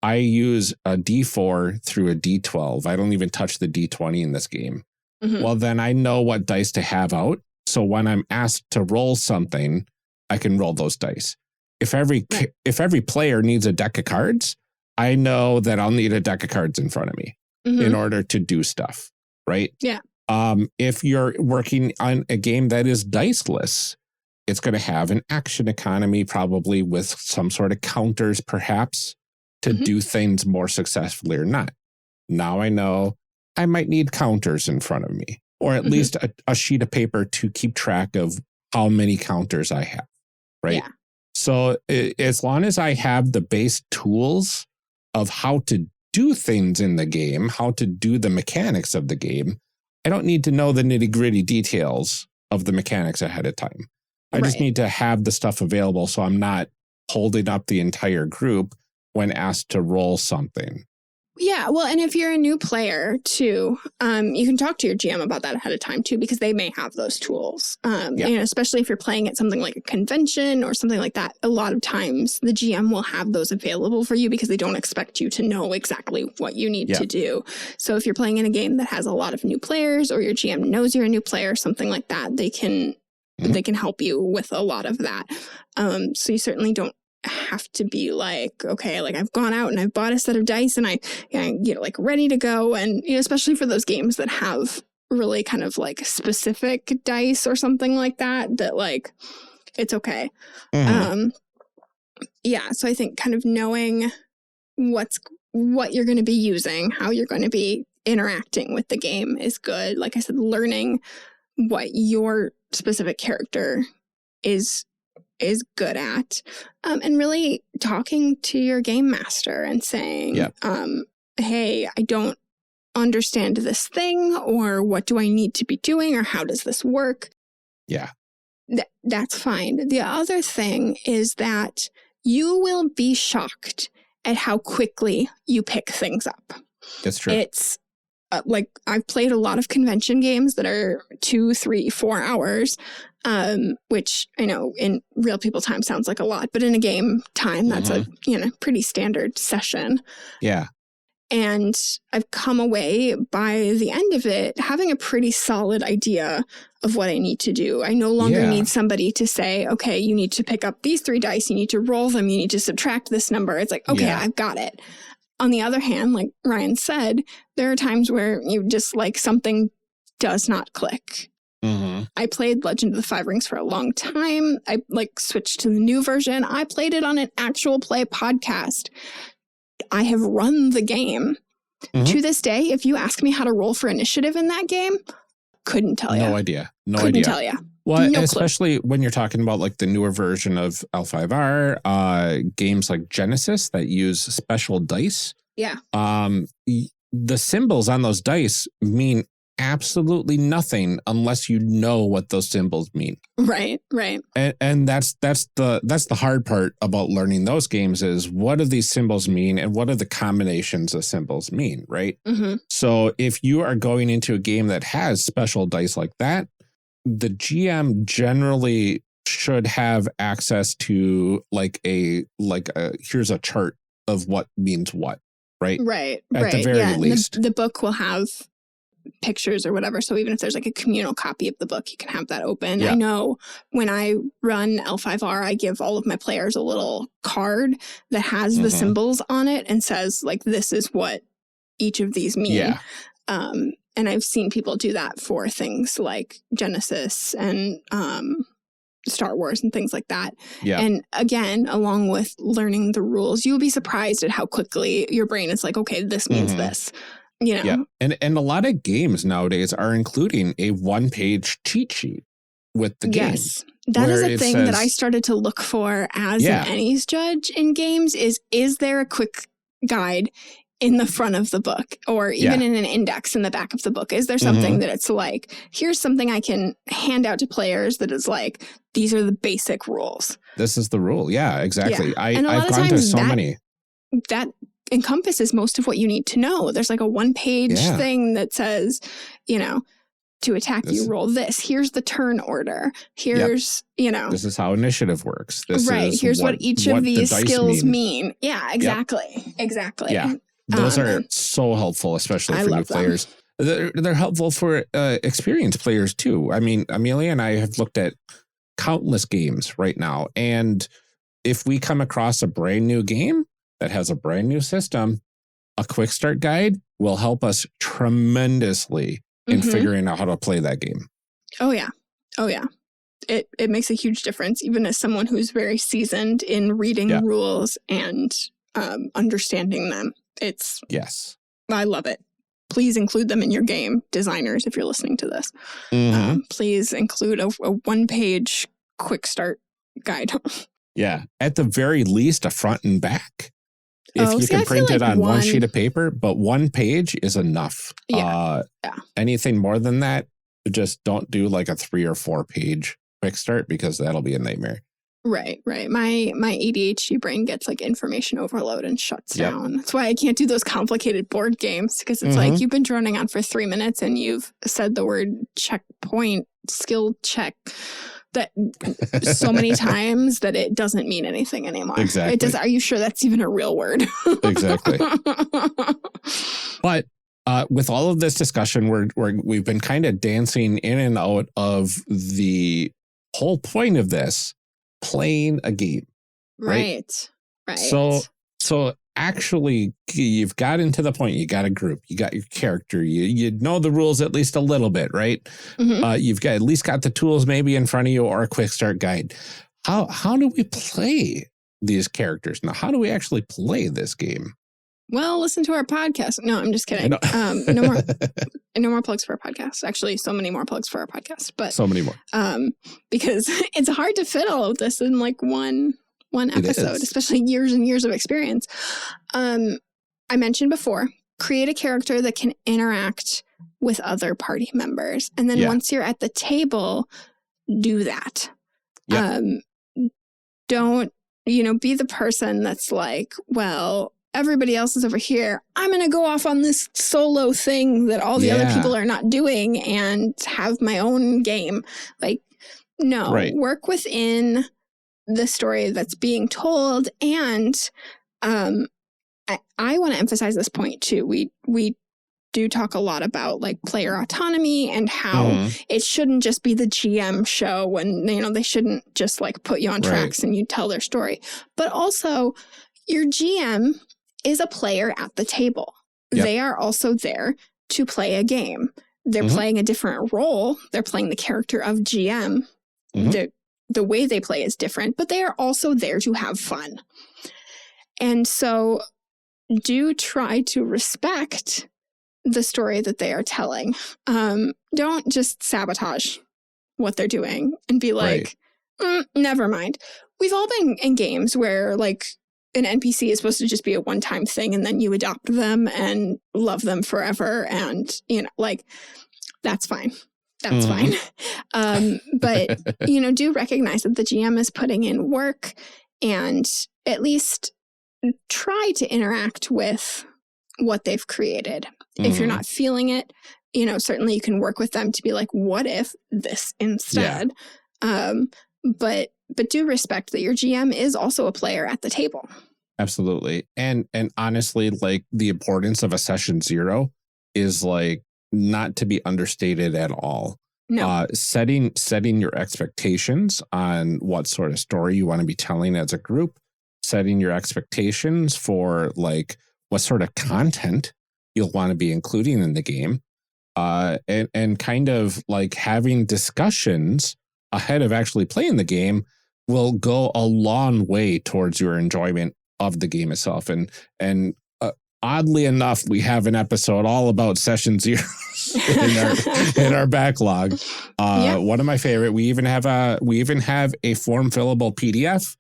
I use a D4 through a D12, I don't even touch the D20 in this game. Well, then I know what dice to have out. So when I'm asked to roll something, I can roll those dice. If every player needs a deck of cards, I know that I'll need a deck of cards in front of me in order to do stuff, right? Yeah. If you're working on a game that is diceless, it's going to have an action economy, probably with some sort of counters, perhaps, to do things more successfully or not. Now I know I might need counters in front of me, or at least a sheet of paper to keep track of how many counters I have, right? Yeah. So as long as I have the base tools of how to do things in the game, how to do the mechanics of the game, I don't need to know the nitty-gritty details of the mechanics ahead of time. I just need to have the stuff available so I'm not holding up the entire group when asked to roll something. Yeah, well, and if you're a new player, too, you can talk to your GM about that ahead of time, too, because they may have those tools. And especially if you're playing at something like a convention or something like that, a lot of times the GM will have those available for you because they don't expect you to know exactly what you need to do. So if you're playing in a game that has a lot of new players, or your GM knows you're a new player, something like that, they can they can help you with a lot of that. So you certainly don't have to be like, okay, like I've gone out and I've bought a set of dice and I like ready to go. And, especially for those games that have really kind of like specific dice or something like that like it's okay. So I think kind of knowing what you're going to be using, how you're going to be interacting with the game is good. Like I said, learning what your specific character is good at, and really talking to your game master and saying, hey, I don't understand this thing, or what do I need to be doing, or how does this work? Yeah. That's fine. The other thing is that you will be shocked at how quickly you pick things up. That's true. It's like I've played a lot of convention games that are 2, 3, 4 hours, which I know in real people time sounds like a lot, but in a game time, that's a pretty standard session. Yeah. And I've come away by the end of it having a pretty solid idea of what I need to do. I no longer need somebody to say, okay, you need to pick up these 3 dice, you need to roll them, you need to subtract this number. It's like, okay, I've got it. On the other hand, like Ryan said, there are times where you just like something does not click. I played Legend of the Five Rings for a long time. I like switched to the new version. I played it on an actual play podcast. I have run the game. To this day, if you ask me how to roll for initiative in that game, couldn't tell you. No idea. Couldn't tell you. Well, no especially when you're talking about like the newer version of L5R, games like Genesis that use special dice. Yeah. The symbols on those dice mean absolutely nothing unless you know what those symbols mean. Right, right. And that's the hard part about learning those games is what do these symbols mean and what do the combinations of symbols mean, right? So if you are going into a game that has special dice like that, the GM generally should have access to like a here's a chart of what means what, right? Right. At the very least. The book will have pictures or whatever. So even if there's like a communal copy of the book, you can have that open. I know when I run L5R, I give all of my players a little card that has the symbols on it and says like, this is what each of these mean. Yeah. And I've seen people do that for things like Genesis and Star Wars and things like that. Yeah. And again, along with learning the rules, you'll be surprised at how quickly your brain is like, okay, this means this. You know? Yeah. And a lot of games nowadays are including a 1-page cheat sheet with the game. Yes. That is a thing that I started to look for as an Ennies judge in games is there a quick guide in the front of the book or even in an index in the back of the book? Is there something that it's like, here's something I can hand out to players that is like, these are the basic rules. This is the rule. Yeah, exactly. Yeah. I've gone to so many. That encompasses most of what you need to know. There's like a 1-page thing that says, to attack you roll this. Here's the turn order. Here's, this is how initiative works. Here's what each of these skills mean. Yeah, exactly. Yep. Exactly. Yeah. Those are so helpful, especially for new players. They're helpful for experienced players too. I mean, Amelia and I have looked at countless games right now. And if we come across a brand new game that has a brand new system, a quick start guide will help us tremendously in figuring out how to play that game. Oh, yeah. Oh, yeah. It makes a huge difference, even as someone who's very seasoned in reading rules and understanding them. I love it. Please include them in your game, designers, if you're listening to this. Please include a 1-page quick start guide. Yeah. At the very least, a front and back. If you can print it on one sheet of paper, but 1 page is enough. Anything more than that, just don't do like a 3 or 4 page quick start because that'll be a nightmare. Right. My ADHD brain gets like information overload and shuts down. That's why I can't do those complicated board games because it's like you've been droning on for 3 minutes and you've said the word checkpoint, skill check that so many times that it doesn't mean anything anymore. Exactly. It does. Are you sure that's even a real word? Exactly. But with all of this discussion, we've been kind of dancing in and out of the whole point of this, playing a game. Right. So actually, you've gotten to the point. You got a group. You got your character. You know the rules at least a little bit, right? You've got at least got the tools maybe in front of you or a quick start guide. How do we play these characters now? How do we actually play this game? Well, listen to our podcast. No, I'm just kidding. No more plugs for our podcast. Actually, so many more plugs for our podcast, but so many more. Because it's hard to fit all of this in like one episode, especially years and years of experience. I mentioned before, create a character that can interact with other party members. And then once you're at the table, do that. Don't, be the person that's like, well, everybody else is over here. I'm going to go off on this solo thing that all the other people are not doing and have my own game. Like, no, work within the story that's being told. And I want to emphasize this point too. We do talk a lot about like player autonomy and how it shouldn't just be the GM show when, they shouldn't just like put you on tracks and you tell their story. But also your GM is a player at the table. They are also there to play a game. They're playing a different role. They're playing the character of GM. The way they play is different, but they are also there to have fun. And so do try to respect the story that they are telling. Don't just sabotage what they're doing and be like, never mind. We've all been in games where like an NPC is supposed to just be a one-time thing and then you adopt them and love them forever. And, that's fine. That's fine. But, do recognize that the GM is putting in work and at least try to interact with what they've created. If you're not feeling it, certainly you can work with them to be like, what if this instead? But do respect that your GM is also a player at the table. Absolutely. And honestly, like the importance of a session 0 is like not to be understated at all. No. Setting your expectations on what sort of story you want to be telling as a group, setting your expectations for like what sort of content you'll want to be including in the game, and kind of like having discussions ahead of actually playing the game will go a long way towards your enjoyment of the game itself. And oddly enough, we have an episode all about session 0 in our backlog. One of my favorite. We even have a form fillable PDF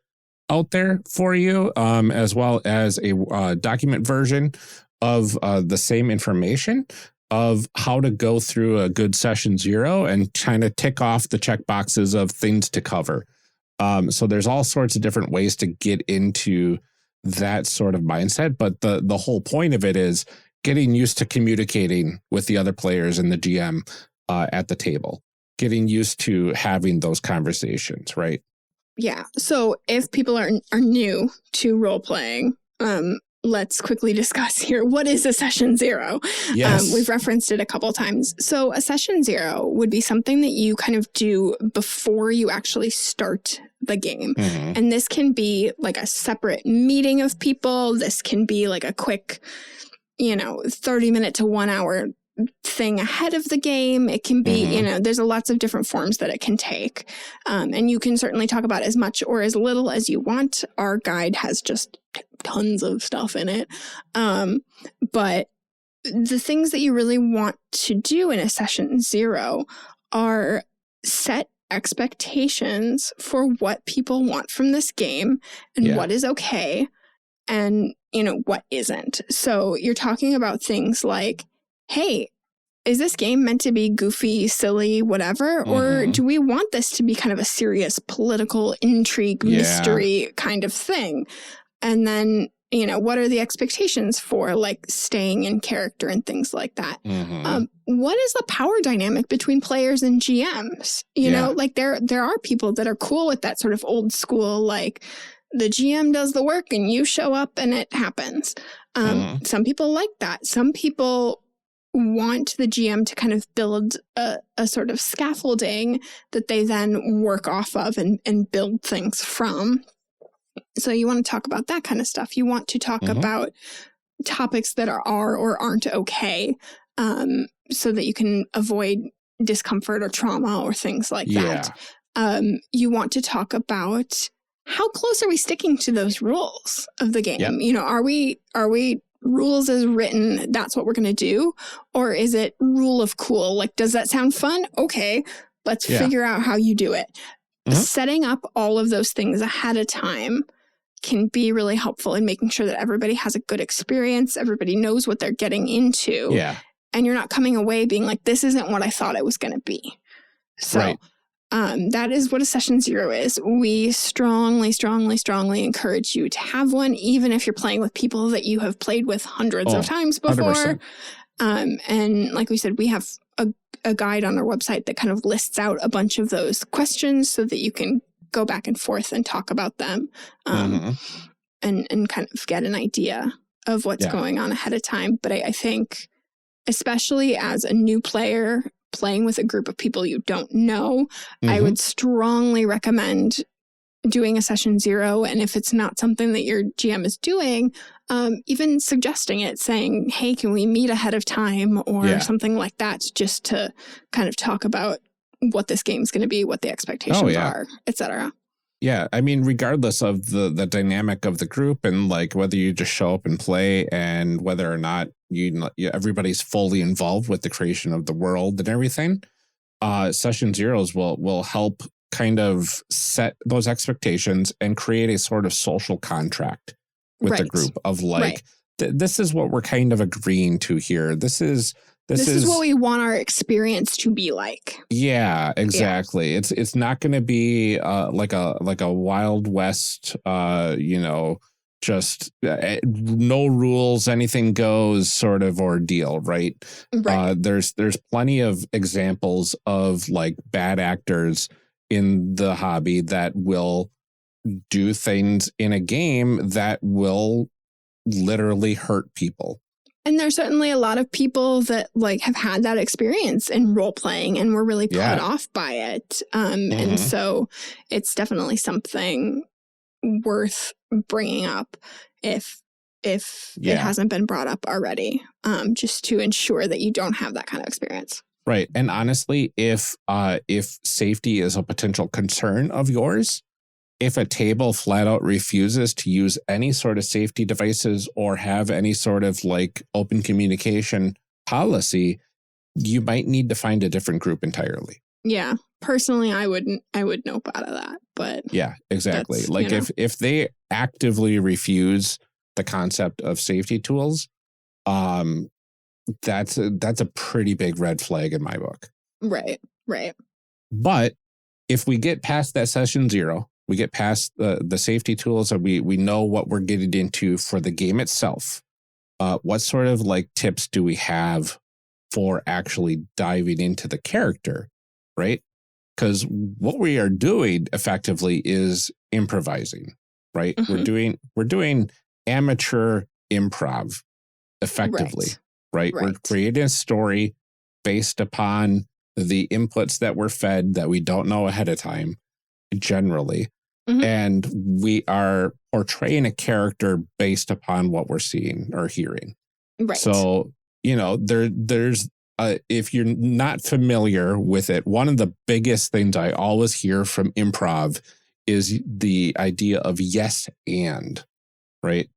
out there for you, as well as a document version of the same information of how to go through a good session 0 and kind of tick off the check boxes of things to cover. So there's all sorts of different ways to get into that sort of mindset. But the whole point of it is getting used to communicating with the other players and the GM at the table, getting used to having those conversations, right? Yeah. So if people are new to role playing, let's quickly discuss here. What is a session 0? Yes. We've referenced it a couple times. So a session 0 would be something that you kind of do before you actually start the game. And this can be like a separate meeting of people. This can be like a quick, 30-minute to 1 hour thing ahead of the game. It can be, there's lots of different forms that it can take. And you can certainly talk about as much or as little as you want. Our guide has just tons of stuff in it. But the things that you really want to do in a session 0 are set expectations for what people want from this game and what is okay and, what isn't. So you're talking about things like, hey, is this game meant to be goofy, silly, whatever? Or do we want this to be kind of a serious political intrigue, mystery kind of thing? And then, what are the expectations for like staying in character and things like that? What is the power dynamic between players and GMs? You know, like there are people that are cool with that sort of old school, like the GM does the work and you show up and it happens. Some people like that. Some people want the GM to kind of build a sort of scaffolding that they then work off of and build things from. So you want to talk about that kind of stuff. You want to talk about topics that are or aren't okay, so that you can avoid discomfort or trauma or things like that. You want to talk about how close are we sticking to those rules of the game? You know, are we rules as written, that's what we're going to do? Or is it rule of cool? Like, does that sound fun? Okay, let's figure out how you do it. Setting up all of those things ahead of time can be really helpful in making sure that everybody has a good experience. Everybody knows what they're getting into. And you're not coming away being like, this isn't what I thought it was going to be. So that is what a session 0 is. We strongly, strongly, strongly encourage you to have one, even if you're playing with people that you have played with hundreds of times before. 100%. And like we said, we have a guide on our website that kind of lists out a bunch of those questions so that you can go back and forth and talk about them, and kind of get an idea of what's going on ahead of time. But I think, especially as a new player playing with a group of people you don't know, I would strongly recommend doing a session 0. And if it's not something that your GM is doing, even suggesting it, saying, hey, can we meet ahead of time or something like that, just to kind of talk about what this game's going to be, what the expectations are, etc. Yeah, I mean, regardless of the dynamic of the group and like whether you just show up and play and whether or not everybody's fully involved with the creation of the world and everything, session 0s will help kind of set those expectations and create a sort of social contract with the group of like, this is what we're kind of agreeing to here. This is what we want our experience to be like. Yeah, exactly. Yeah. It's not going to be like a Wild West, just no rules, anything goes sort of ordeal, right? There's plenty of examples of like bad actors in the hobby that will do things in a game that will literally hurt people. And there's certainly a lot of people that like have had that experience in role playing and were really put off by it. And so it's definitely something worth bringing up if it hasn't been brought up already, just to ensure that you don't have that kind of experience. Right. And honestly, if safety is a potential concern of yours, if a table flat out refuses to use any sort of safety devices or have any sort of like open communication policy, you might need to find a different group entirely. Yeah. Personally, I would nope out of that. But yeah, exactly. Like if they actively refuse the concept of safety tools, that's a pretty big red flag in my book. Right. But if we get past that session 0, we get past the safety tools, and we know what we're getting into for the game itself. What sort of like tips do we have for actually diving into the character, right? Because what we are doing effectively is improvising, right? We're doing amateur improv effectively, right? We're creating a story based upon the inputs that we're fed that we don't know ahead of time, generally. And we are portraying a character based upon what we're seeing or hearing. Right. So, there's if you're not familiar with it, one of the biggest things I always hear from improv is the idea of yes and, right?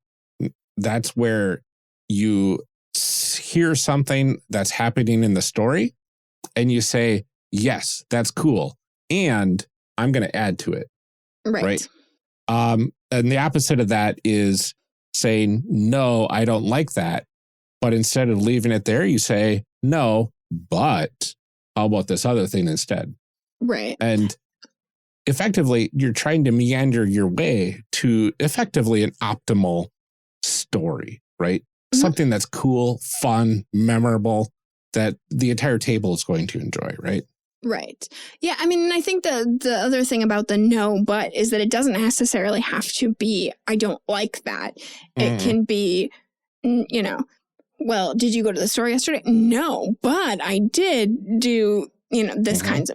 That's where you hear something that's happening in the story and you say, yes, that's cool. And I'm going to add to it. Right. And the opposite of that is saying, no, I don't like that. But instead of leaving it there, you say, no, but how about this other thing instead? Right. And effectively, you're trying to meander your way to effectively an optimal story, right? Something that's cool, fun, memorable, that the entire table is going to enjoy, right? Right. Yeah. I mean, I think the other thing about the no, but is that it doesn't necessarily have to be, I don't like that. It can be, well, did you go to the store yesterday? No, but I did do, this kind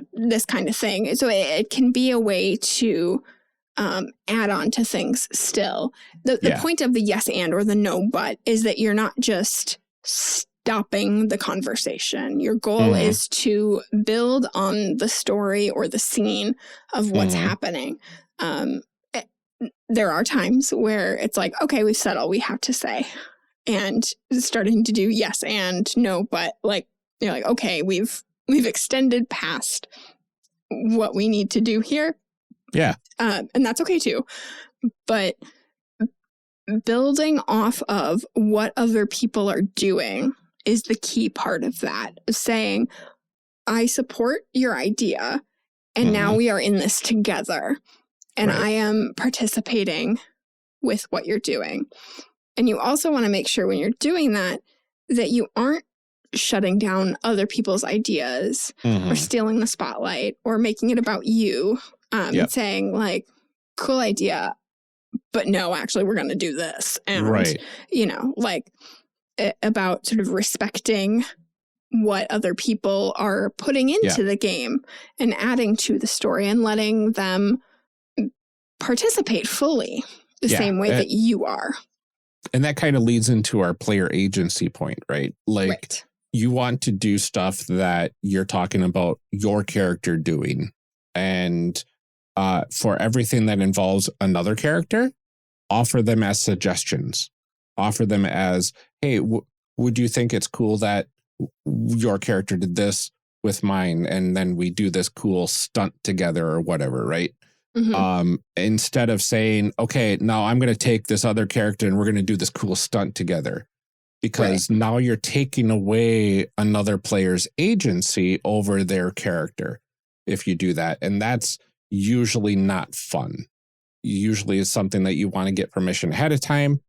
of thing. So it can be a way to add on to things still. The point of the yes and or the no but is that you're not just stopping the conversation. Your goal is to build on the story or the scene of what's happening. There are times where it's like, okay, we've said all we have to say, and starting to do yes and no, but like, you're like, okay, we've extended past what we need to do here. Yeah. And that's okay too. But building off of what other people are doing is the key part of that. Saying, I support your idea, and now we are in this together, and I am participating with what you're doing. And you also want to make sure when you're doing that, that you aren't shutting down other people's ideas or stealing the spotlight or making it about you. Saying like, cool idea, but no, actually we're going to do this. And, like about sort of respecting what other people are putting into the game and adding to the story and letting them participate fully the same way that you are. And that kind of leads into our player agency point, right? Like you want to do stuff that you're talking about your character doing. And for everything that involves another character, offer them as suggestions. Offer them as, hey, would you think it's cool that your character did this with mine, and then we do this cool stunt together or whatever, right? Instead of saying, okay, now I'm going to take this other character and we're going to do this cool stunt together. Because now you're taking away another player's agency over their character if you do that. And that's usually not fun. Usually it's something that you want to get permission ahead of time.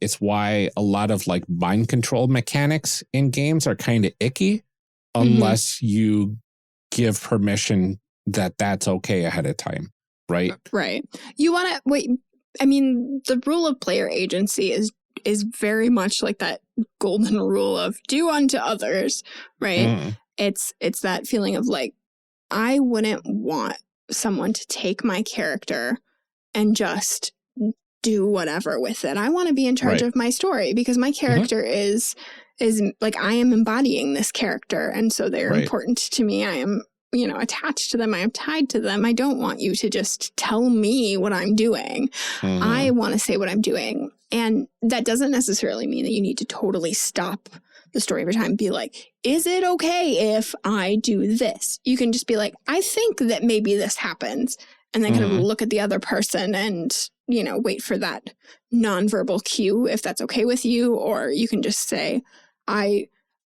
It's why a lot of like mind control mechanics in games are kind of icky unless you give permission that that's okay ahead of time, right? Right. You want to wait. I mean, the rule of player agency is very much like that golden rule of do unto others, right? It's that feeling of like, I wouldn't want someone to take my character and just do whatever with it. I want to be in charge of my story because my character is like, I am embodying this character. And so they're important to me. I am, attached to them. I am tied to them. I don't want you to just tell me what I'm doing. I want to say what I'm doing. And that doesn't necessarily mean that you need to totally stop the story every time and be like, is it okay if I do this? You can just be like, I think that maybe this happens. And then kind of look at the other person and, wait for that nonverbal cue if that's okay with you. Or you can just say, I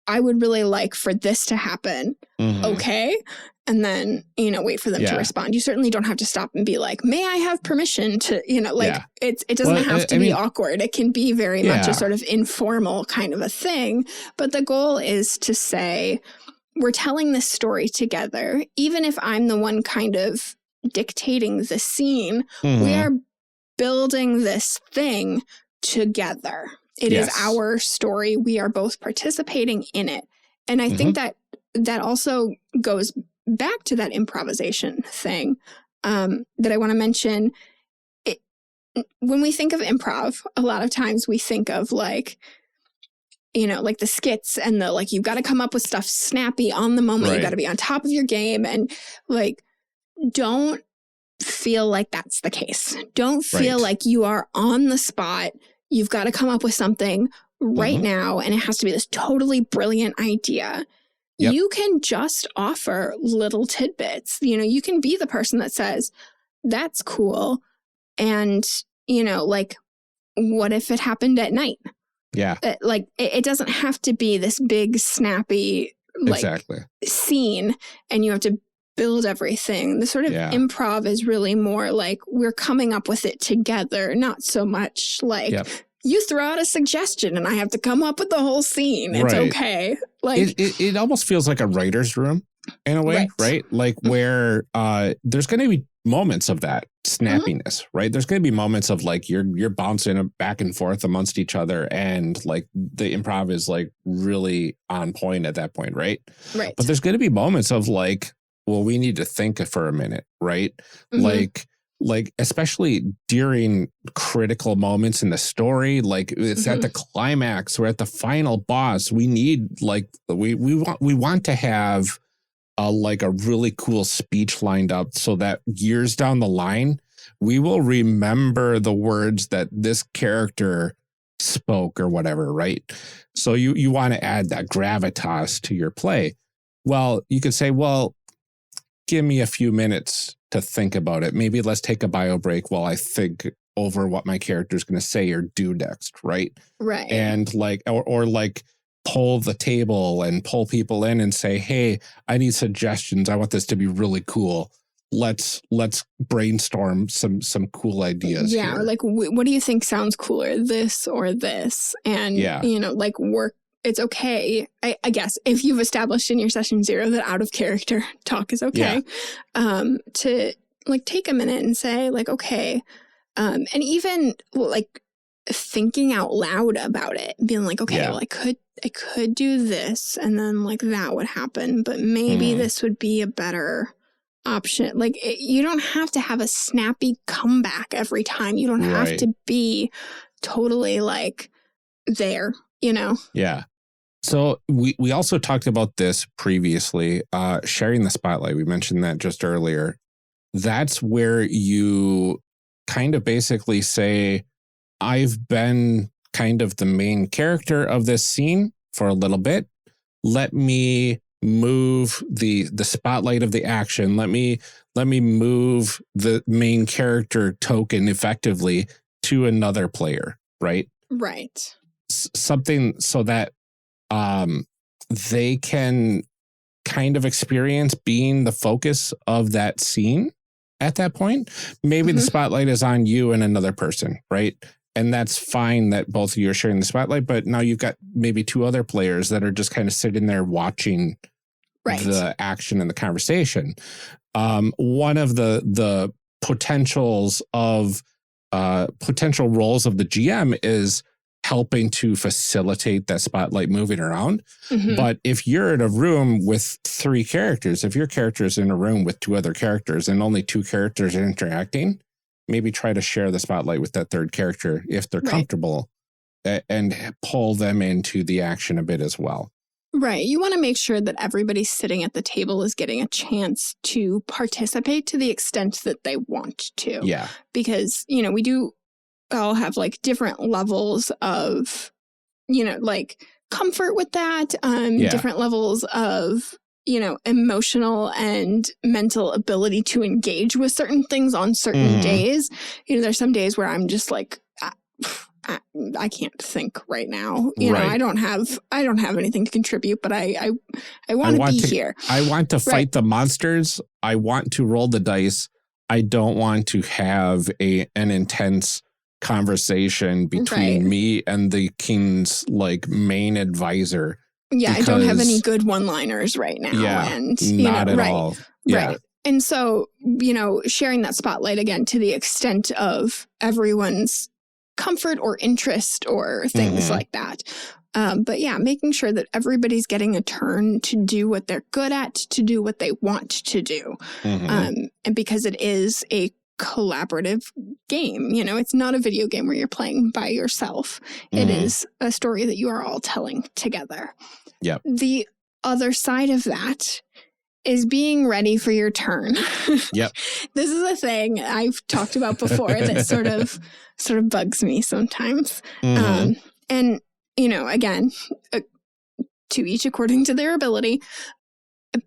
would really like for this to happen. Okay. And then, wait for them to respond. You certainly don't have to stop and be like, may I have permission to, it doesn't have to be awkward. It can be very much a sort of informal kind of a thing. But the goal is to say, we're telling this story together. Even if I'm the one kind of dictating the scene, we are building this thing together. It is our story. We are both participating in it. And I think that also goes back to that improvisation thing that I want to mention. When we think of improv, a lot of times we think of like, like the skits and the like, you've got to come up with stuff snappy on the moment. You got to be on top of your game. And like, don't feel like that's the case. Don't feel like you are on the spot. You've got to come up with something right now, and it has to be this totally brilliant idea. You can just offer little tidbits. You can be the person that says, that's cool. And, like, what if it happened at night? Yeah. Like, it doesn't have to be this big, snappy, like, scene, and you have to build everything. The sort of improv is really more like we're coming up with it together, not so much like you throw out a suggestion and I have to come up with the whole scene. It's okay. Like it almost feels like a writer's room in a way, right? Like where there's going to be moments of that snappiness, right? There's going to be moments of like you're bouncing back and forth amongst each other, and like the improv is like really on point at that point, right? Right. But there's going to be moments of like, well, we need to think for a minute, right? Like especially during critical moments in the story, like it's at the climax or at the final boss, we need like we want to have like a really cool speech lined up so that years down the line, we will remember the words that this character spoke or whatever, right? So you want to add that gravitas to your play. Well, you could say, well, give me a few minutes to think about it. Maybe let's take a bio break while I think over what my character is going to say or do next, right? Right. And like, or like, pull the table and pull people in and say, hey, I need suggestions. I want this to be really cool. Let's brainstorm some cool ideas. Yeah. Here. Or like, what do you think sounds cooler? This or this? And, you know, like work. It's okay. I guess if you've established in your session 0 that out of character talk is okay, to like take a minute and say like, okay. And even like thinking out loud about it, being like, okay, well, I could do this and then like that would happen, but maybe this would be a better option. Like you don't have to have a snappy comeback every time. You don't have to be totally like there, you know? Yeah. So we also talked about this previously, sharing the spotlight. We mentioned that just earlier. That's where you kind of basically say, I've been kind of the main character of this scene for a little bit. Let me move the spotlight of the action. Let me move the main character token effectively to another player, right? Right. Something so that they can kind of experience being the focus of that scene at that point. Maybe the spotlight is on you and another person, right? And that's fine that both of you are sharing the spotlight, but now you've got maybe 2 other players that are just kind of sitting there watching the action and the conversation. One of the potentials of potential roles of the GM is helping to facilitate that spotlight moving around. But if you're in a room with 3 characters, if your character is in a room with 2 other characters and only 2 characters are interacting, maybe try to share the spotlight with that 3rd character if they're comfortable and pull them into the action a bit as well. Right. You want to make sure that everybody sitting at the table is getting a chance to participate to the extent that they want to. Yeah. Because, you know, we do all have like different levels of, you know, like comfort with that, different levels of, you know, emotional and mental ability to engage with certain things on certain days. You know, there's some days where I'm just like, I can't think right now. You know, I don't have anything to contribute, but I want to be here. I want to fight the monsters. I want to roll the dice. I don't want to have an intense conversation between me and the king's like main advisor. Yeah, I don't have any good one-liners right now. Yeah, and not at all. Yeah. Right. And so, you know, sharing that spotlight again to the extent of everyone's comfort or interest or things like that. But yeah, making sure that everybody's getting a turn to do what they're good at, to do what they want to do. And because it is a collaborative game, you know, it's not a video game where you're playing by yourself. It is a story that you are all telling together. Yep. The other side of that is being ready for your turn. Yep. This is a thing I've talked about before that sort of bugs me sometimes. And, you know, again, to each according to their ability,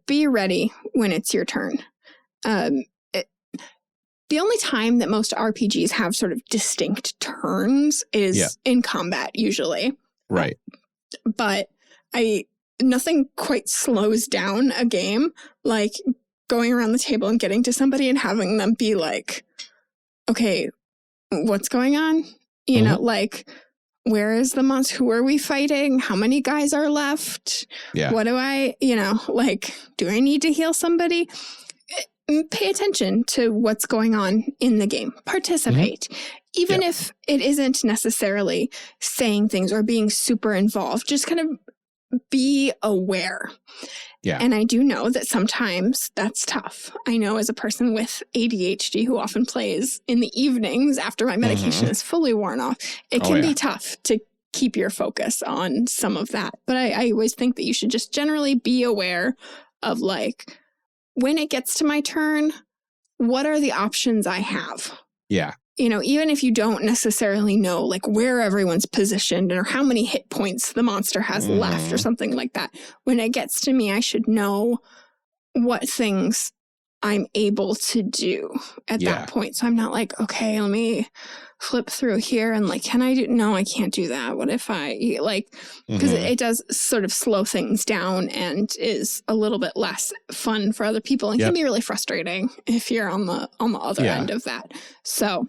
be ready when it's your turn. The only time that most RPGs have sort of distinct turns is in combat, usually. Right. But nothing quite slows down a game like going around the table and getting to somebody and having them be like, okay, what's going on? You know, like, where is the monster? Who are we fighting? How many guys are left? Yeah. What do I, do I need to heal somebody? Pay attention to what's going on in the game. Participate. Even if it isn't necessarily saying things or being super involved, just kind of be aware. Yeah. And I do know that sometimes that's tough. I know as a person with ADHD who often plays in the evenings after my medication is fully worn off, it can be tough to keep your focus on some of that. But I always think that you should just generally be aware of like, when it gets to my turn, what are the options I have? Yeah. Even if you don't necessarily know like where everyone's positioned or how many hit points the monster has left or something like that. When it gets to me, I should know what things I'm able to do at that point. So I'm not like, okay, let me flip through here and like, can I do? No, I can't do that. What if I because it does sort of slow things down and is a little bit less fun for other people and can be really frustrating if you're on the other end of that. So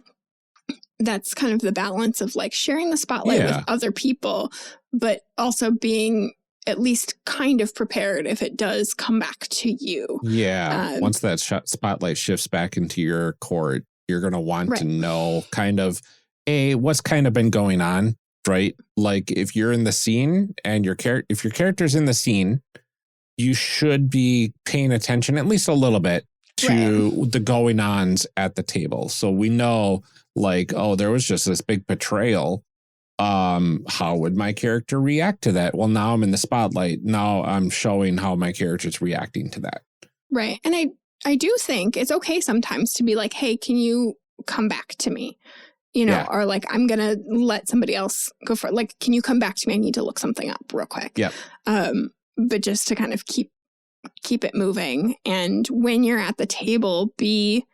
that's kind of the balance of like sharing the spotlight with other people, but also being at least kind of prepared if it does come back to you. Yeah. Once that spotlight shifts back into your court, you're going to want to know kind of what's kind of been going on, right? Like if you're in the scene and if your character's in the scene, you should be paying attention at least a little bit to the going ons at the table. So we know like, oh, there was just this big betrayal. How would my character react to that? Well, now I'm in the spotlight. Now I'm showing how my character's reacting to that. Right. And I do think it's okay sometimes to be like, hey, can you come back to me? Or like, I'm going to let somebody else go for it. Like, can you come back to me? I need to look something up real quick. Yeah. But just to kind of keep it moving. And when you're at the table, be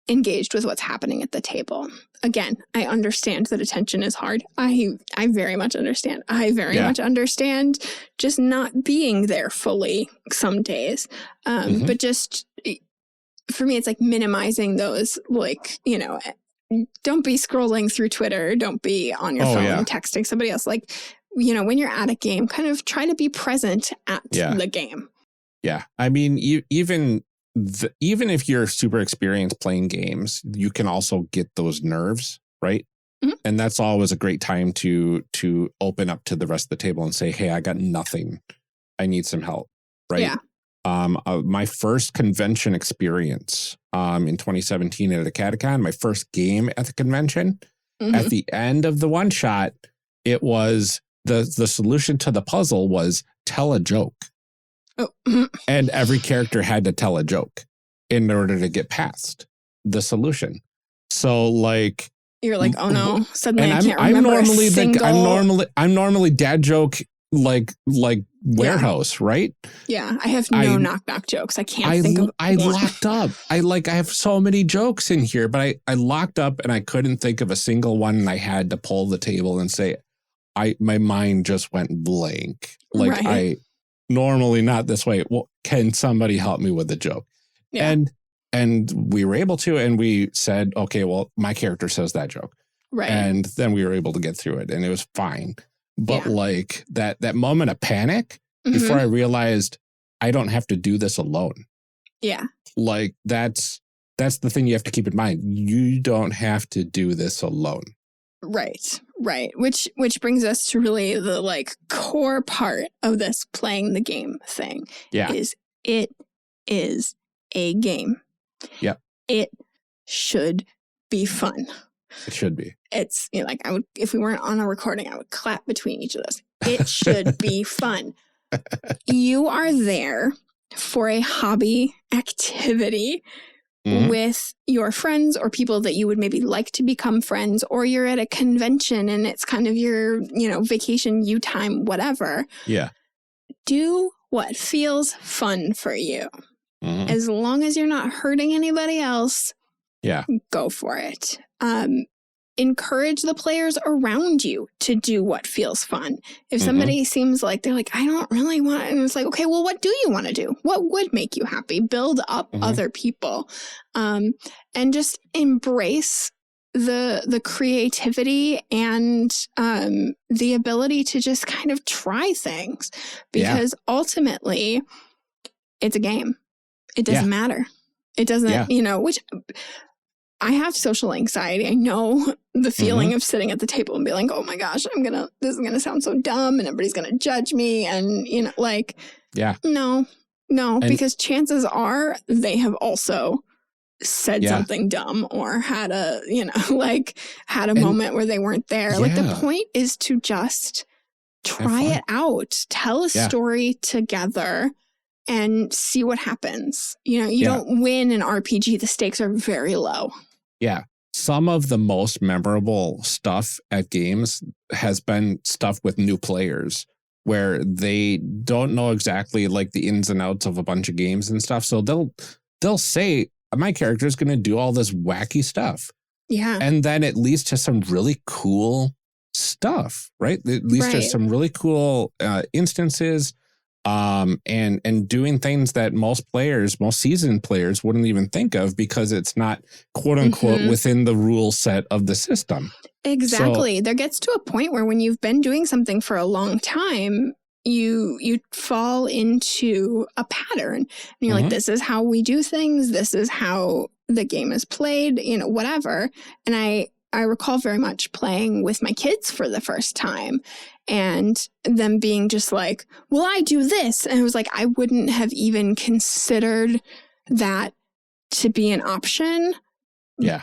engaged with what's happening at the table. Again, I understand that attention is hard. I very much understand. I very much understand just not being there fully some days. But just for me, it's like minimizing those, like, don't be scrolling through Twitter. Don't be on your phone texting somebody else. Like, when you're at a game, kind of try to be present at the game. Yeah. I mean, even if you're super experienced playing games, you can also get those nerves, right? And that's always a great time to open up to the rest of the table and say, hey, I got nothing. I need some help, right? Yeah. My first convention experience in 2017 at a Catacon, my first game at the convention, at the end of the one shot, it was the solution to the puzzle was tell a joke. And every character had to tell a joke in order to get past the solution. So like you're like, oh no, suddenly I can't remember I'm normally dad joke like warehouse, right? Yeah, I have no knock jokes. I can't think of I locked up. I have so many jokes in here, but I locked up and I couldn't think of a single one, and I had to pull the table and say my mind just went blank. Like normally not this way. Well, can somebody help me with a joke? Yeah. And we were able to, and we said, okay, well, my character says that joke. Right. And then we were able to get through it and it was fine. But like that moment of panic before I realized I don't have to do this alone. Yeah. Like that's the thing you have to keep in mind. You don't have to do this alone. Right. Which brings us to really the like core part of this playing the game thing. Yeah. It is a game. Yeah. It should be fun. It should be. It's like I would, if we weren't on a recording, I would clap between each of those. It should be fun. You are there for a hobby activity with your friends or people that you would maybe like to become friends, or you're at a convention and it's kind of your, vacation, you time, whatever. Yeah. Do what feels fun for you. As long as you're not hurting anybody else, go for it. Encourage the players around you to do what feels fun. If somebody seems like they're like, I don't really want it, and it's like, okay, well, what do you want to do? What would make you happy? Build up other people, and just embrace the creativity and the ability to just kind of try things, because ultimately it's a game. It doesn't matter. It doesn't, which I have social anxiety. I know the feeling of sitting at the table and being like, oh my gosh, this is going to sound so dumb and everybody's going to judge me. And, no, because chances are they have also said something dumb or had a moment where they weren't there. Like, the point is to just try it out, tell a story together and see what happens. You don't win an RPG. The stakes are very low. Yeah. Some of the most memorable stuff at games has been stuff with new players where they don't know exactly like the ins and outs of a bunch of games and stuff. So they'll say, my character is going to do all this wacky stuff. Yeah. And then it leads to some really cool stuff, right? It leads to some really cool instances and doing things that most seasoned players wouldn't even think of because it's not quote unquote within the rule set of the system. Exactly. So, there gets to a point where when you've been doing something for a long time, you fall into a pattern. And you're like, this is how we do things. This is how the game is played, whatever. And I recall very much playing with my kids for the first time and them being just like, well, I do this. And I was like, I wouldn't have even considered that to be an option. Yeah.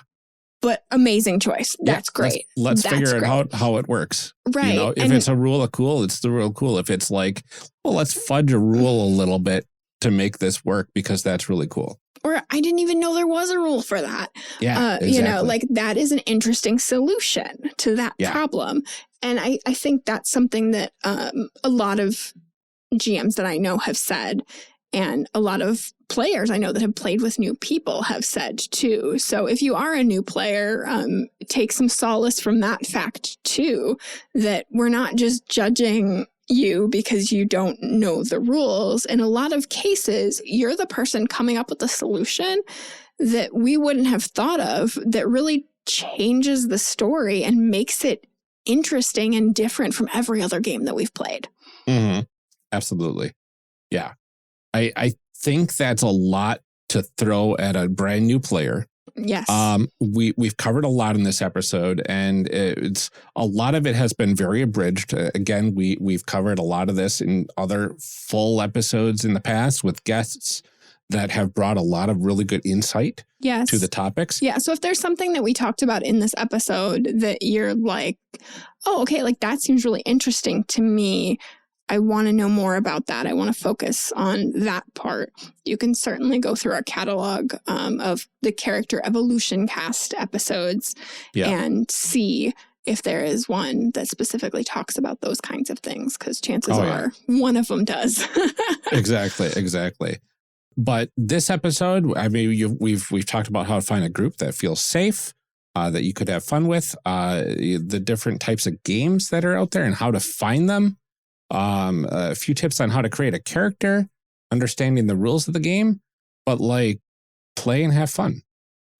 But amazing choice. That's great. Let's figure out how it works. Right. If it's a rule of cool, it's the rule of cool. If it's like, well, let's fudge a rule a little bit to make this work because that's really cool. Or I didn't even know there was a rule for that. Yeah, exactly. Like that is an interesting solution to that problem. And I think that's something that a lot of GMs that I know have said, and a lot of players I know that have played with new people have said too. So if you are a new player, take some solace from that fact too, that we're not just judging you because you don't know the rules. In a lot of cases, you're the person coming up with a solution that we wouldn't have thought of that really changes the story and makes it interesting and different from every other game that we've played. Absolutely. Yeah. I think that's a lot to throw at a brand new player. Yes. We've covered a lot in this episode, and it's a lot of it has been very abridged. Again, we've covered a lot of this in other full episodes in the past with guests that have brought a lot of really good insight to the topics. Yeah. So if there's something that we talked about in this episode that you're like, oh, okay, like that seems really interesting to me, I want to know more about that, I want to focus on that part, you can certainly go through our catalog of the Character Evolution Cast episodes and see if there is one that specifically talks about those kinds of things, because chances are one of them does. Exactly. But this episode, I mean, we've talked about how to find a group that feels safe, that you could have fun with, the different types of games that are out there and how to find them. A few tips on how to create a character, understanding the rules of the game, but like play and have fun.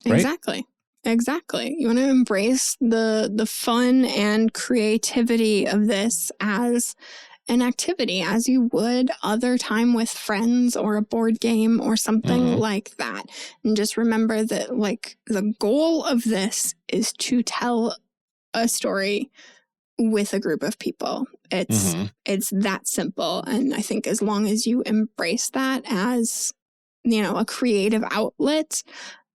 Right? Exactly. You want to embrace the fun and creativity of this as an activity, as you would other time with friends or a board game or something like that. And just remember that like the goal of this is to tell a story with a group of people. It's that simple. And I think as long as you embrace that as, a creative outlet,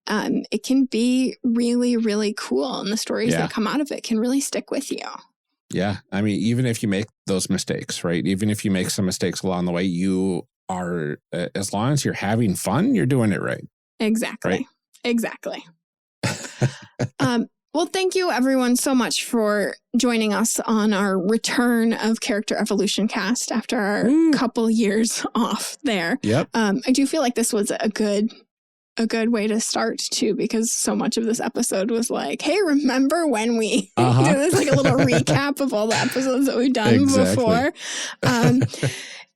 it can be really, really cool. And the stories that come out of it can really stick with you. Yeah. I mean, even if you make those mistakes, right? Even if you make some mistakes along the way, you are, as long as you're having fun, you're doing it right. Exactly. Well, thank you everyone so much for joining us on our return of Character Evolution Cast after our couple years off there. Yep. I do feel like this was a good way to start too, because so much of this episode was like, hey, remember when we did this, like a little recap of all the episodes that we've done before.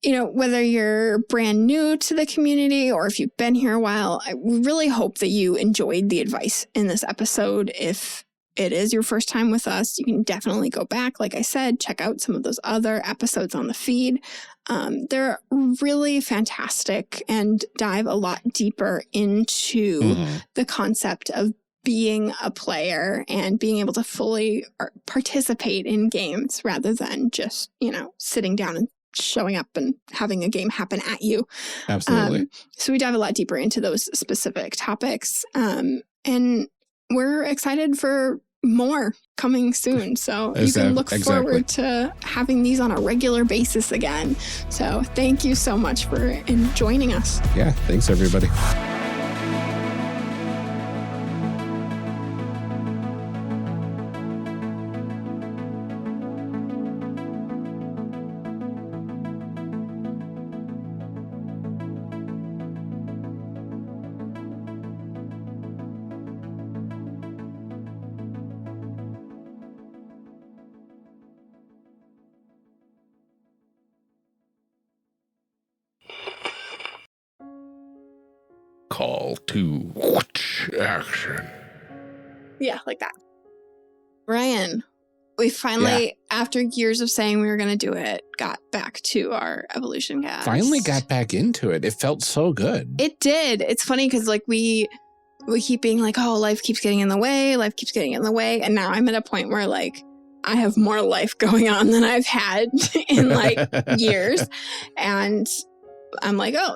Whether you're brand new to the community or if you've been here a while, I really hope that you enjoyed the advice in this episode. If it is your first time with us, you can definitely go back. Like I said, check out some of those other episodes on the feed. They're really fantastic and dive a lot deeper into the concept of being a player and being able to fully participate in games rather than just, sitting down and showing up and having a game happen at you. Absolutely. So we dive a lot deeper into those specific topics. And we're excited for more coming soon. So you can look forward to having these on a regular basis again. So thank you so much for joining us. Yeah. Thanks, everybody. Call to action. Yeah, like that. Ryan, we finally, after years of saying we were going to do it, got back to our evolution cast. Finally got back into it. It felt so good. It did. It's funny because we keep being like, oh, life keeps getting in the way. Life keeps getting in the way. And now I'm at a point where I have more life going on than I've had in years. And I'm like, oh,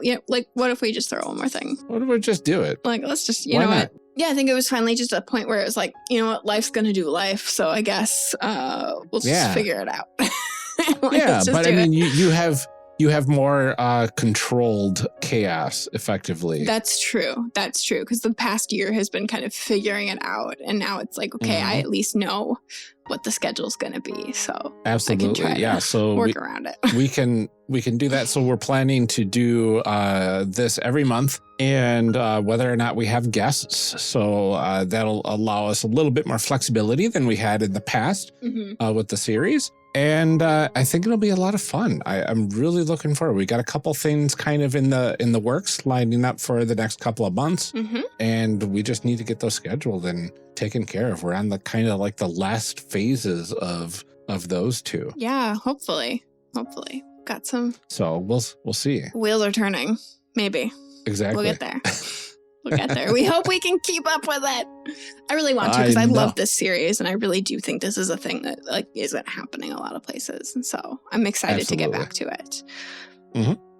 what if we just throw one more thing? What if we just do it? Let's just, you know what? Yeah, I think it was finally just a point where it was like, you know what? Life's going to do life. So I guess we'll just figure it out. But I mean, you have more controlled chaos effectively. That's true. Because the past year has been kind of figuring it out. And now it's like, okay, I at least know what the schedule's going to be. So absolutely. I can try to work around it. we can do that. So we're planning to do this every month, and whether or not we have guests. So that'll allow us a little bit more flexibility than we had in the past with the series. And I think it'll be a lot of fun. I'm really looking forward. We got a couple things kind of in the works lining up for the next couple of months. And we just need to get those scheduled and taken care of. We're on the kind of the last phases of those two. Yeah, hopefully. Got some. So we'll see. Wheels are turning. Maybe. Exactly. We'll get there. We'll get there. We hope we can keep up with it. I really want to because I love this series, and I really do think this is a thing that isn't happening a lot of places. And so I'm excited to get back to it.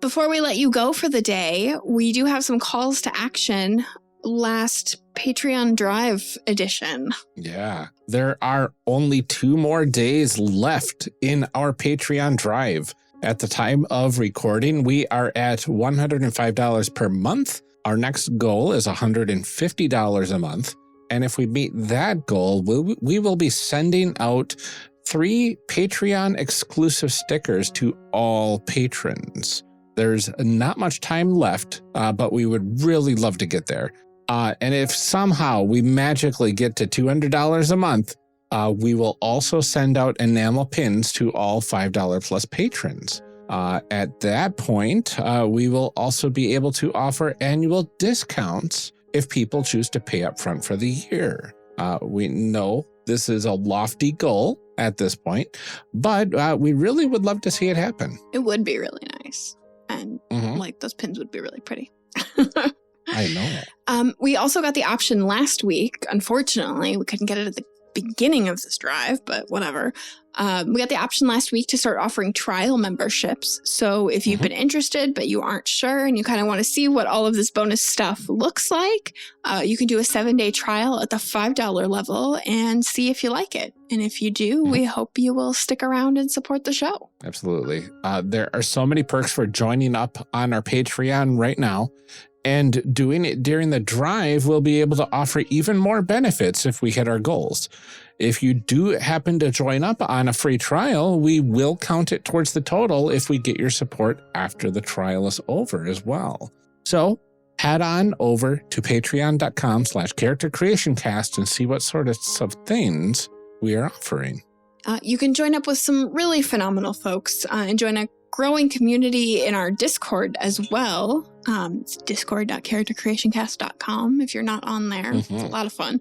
Before we let you go for the day, we do have some calls to action. Last Patreon Drive edition. Yeah. There are only 2 more days left in our Patreon Drive. At the time of recording, we are at $105 per month. Our next goal is $150 a month. And if we meet that goal, we will be sending out 3 Patreon exclusive stickers to all patrons. There's not much time left, but we would really love to get there. And if somehow we magically get to $200 a month, we will also send out enamel pins to all $5 plus patrons. At that point, we will also be able to offer annual discounts if people choose to pay up front for the year. We know this is a lofty goal at this point, but we really would love to see it happen. It would be really nice. And those pins would be really pretty. I know. We also got the option last week. Unfortunately, we couldn't get it at the beginning of this drive, but whatever. We got the option last week to start offering trial memberships. So if you've been interested, but you aren't sure and you kind of want to see what all of this bonus stuff looks like, you can do a 7-day trial at the $5 level and see if you like it. And if you do, we hope you will stick around and support the show. Absolutely. There are so many perks for joining up on our Patreon right now. And doing it during the drive, we'll be able to offer even more benefits if we hit our goals. If you do happen to join up on a free trial, we will count it towards the total if we get your support after the trial is over as well. So head on over to patreon.com/charactercreationcast and see what sort of things we are offering. You can join up with some really phenomenal folks and join a growing community in our Discord as well. It's discord.charactercreationcast.com if you're not on there. It's a lot of fun.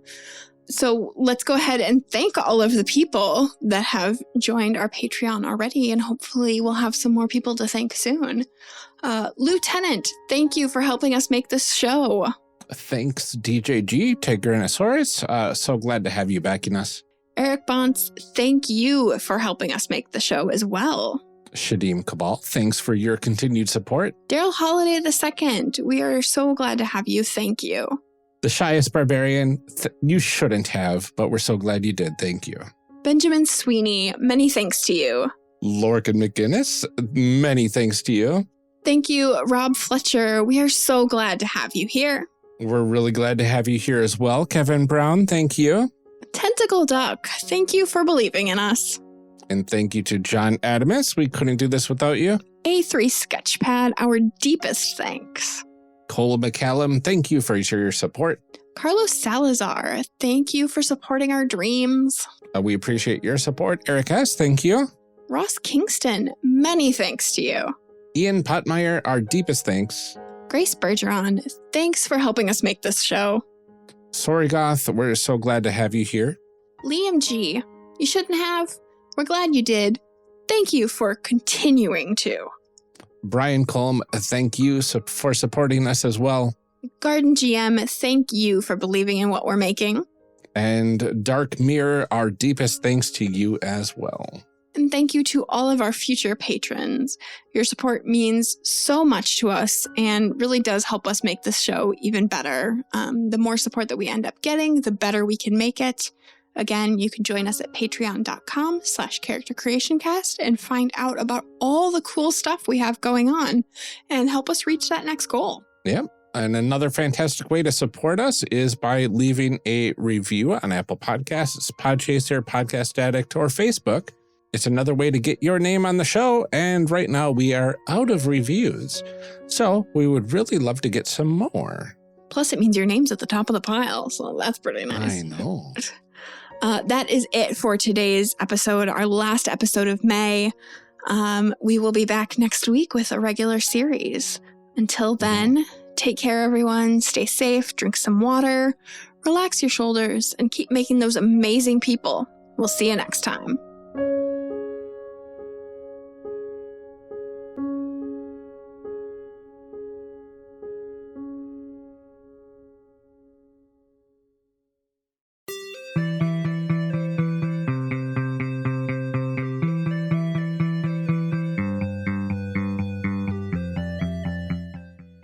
So let's go ahead and thank all of the people that have joined our Patreon already, and hopefully we'll have some more people to thank soon. Lieutenant, thank you for helping us make this show. Thanks, DJG, Tigranosaurus. So glad to have you backing us. Eric Bonts, thank you for helping us make the show as well. Shadim Cabal, thanks for your continued support. Daryl Holiday II, we are so glad to have you. Thank you. The Shyest Barbarian, you shouldn't have, but we're so glad you did. Thank you. Benjamin Sweeney, many thanks to you. Lorcan McGinnis, many thanks to you. Thank you, Rob Fletcher. We are so glad to have you here. We're really glad to have you here as well. Kevin Brown, thank you. Tentacle Duck, thank you for believing in us. And thank you to John Adamus. We couldn't do this without you. A3 Sketchpad, our deepest thanks. Cole McCallum, thank you for your support. Carlos Salazar, thank you for supporting our dreams. We appreciate your support. Eric S., thank you. Ross Kingston, many thanks to you. Ian Potmeyer, our deepest thanks. Grace Bergeron, thanks for helping us make this show. Sorigoth, we're so glad to have you here. Liam G, you shouldn't have. We're glad you did. Thank you for continuing to. Brian Colm, thank you for supporting us as well. Garden GM, thank you for believing in what we're making. And Dark Mirror, our deepest thanks to you as well. And thank you to all of our future patrons. Your support means so much to us and really does help us make this show even better. The more support that we end up getting, the better we can make it. Again, you can join us at patreon.com/charactercreationcast and find out about all the cool stuff we have going on and help us reach that next goal. Yep. And another fantastic way to support us is by leaving a review on Apple Podcasts, Podchaser, Podcast Addict, or Facebook. It's another way to get your name on the show. And right now we are out of reviews. So we would really love to get some more. Plus, it means your name's at the top of the pile. So that's pretty nice. I know. That is it for today's episode, our last episode of May. We will be back next week with a regular series. Until then, take care, everyone. Stay safe, drink some water, relax your shoulders, and keep making those amazing people. We'll see you next time.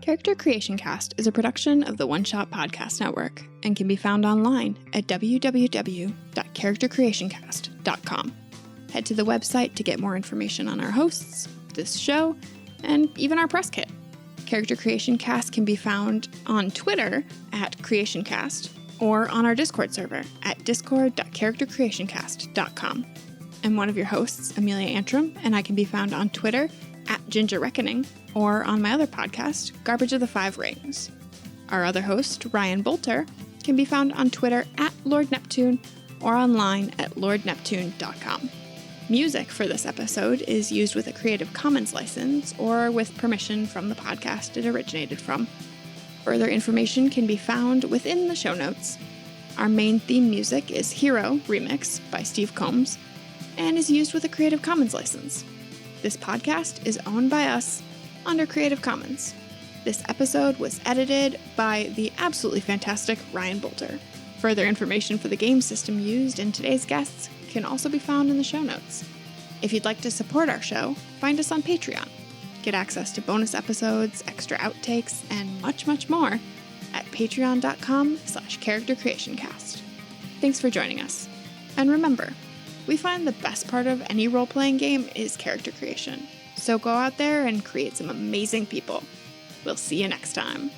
Character Creation Cast is a production of the One Shot Podcast Network and can be found online at www.charactercreationcast.com. Head to the website to get more information on our hosts, this show, and even our press kit. Character Creation Cast can be found on Twitter at CreationCast or on our Discord server at discord.charactercreationcast.com. I'm one of your hosts, Amelia Antrim, and I can be found on Twitter at Ginger Reckoning, or on my other podcast, Garbage of the Five Rings. Our other host, Ryan Boelter, can be found on Twitter at Lord Neptune or online at lordneptune.com. Music for this episode is used with a Creative Commons license or with permission from the podcast it originated from. Further information can be found within the show notes. Our main theme music is Hero Remix by Steve Combs and is used with a Creative Commons license. This podcast is owned by us under Creative Commons. This episode was edited by the absolutely fantastic Ryan Boelter. Further information for the game system used in today's guests can also be found in the show notes. If you'd like to support our show, find us on Patreon. Get access to bonus episodes, extra outtakes, and much, much more at patreon.com/charactercreationcast. Thanks for joining us. And remember, we find the best part of any role-playing game is character creation. So go out there and create some amazing people. We'll see you next time.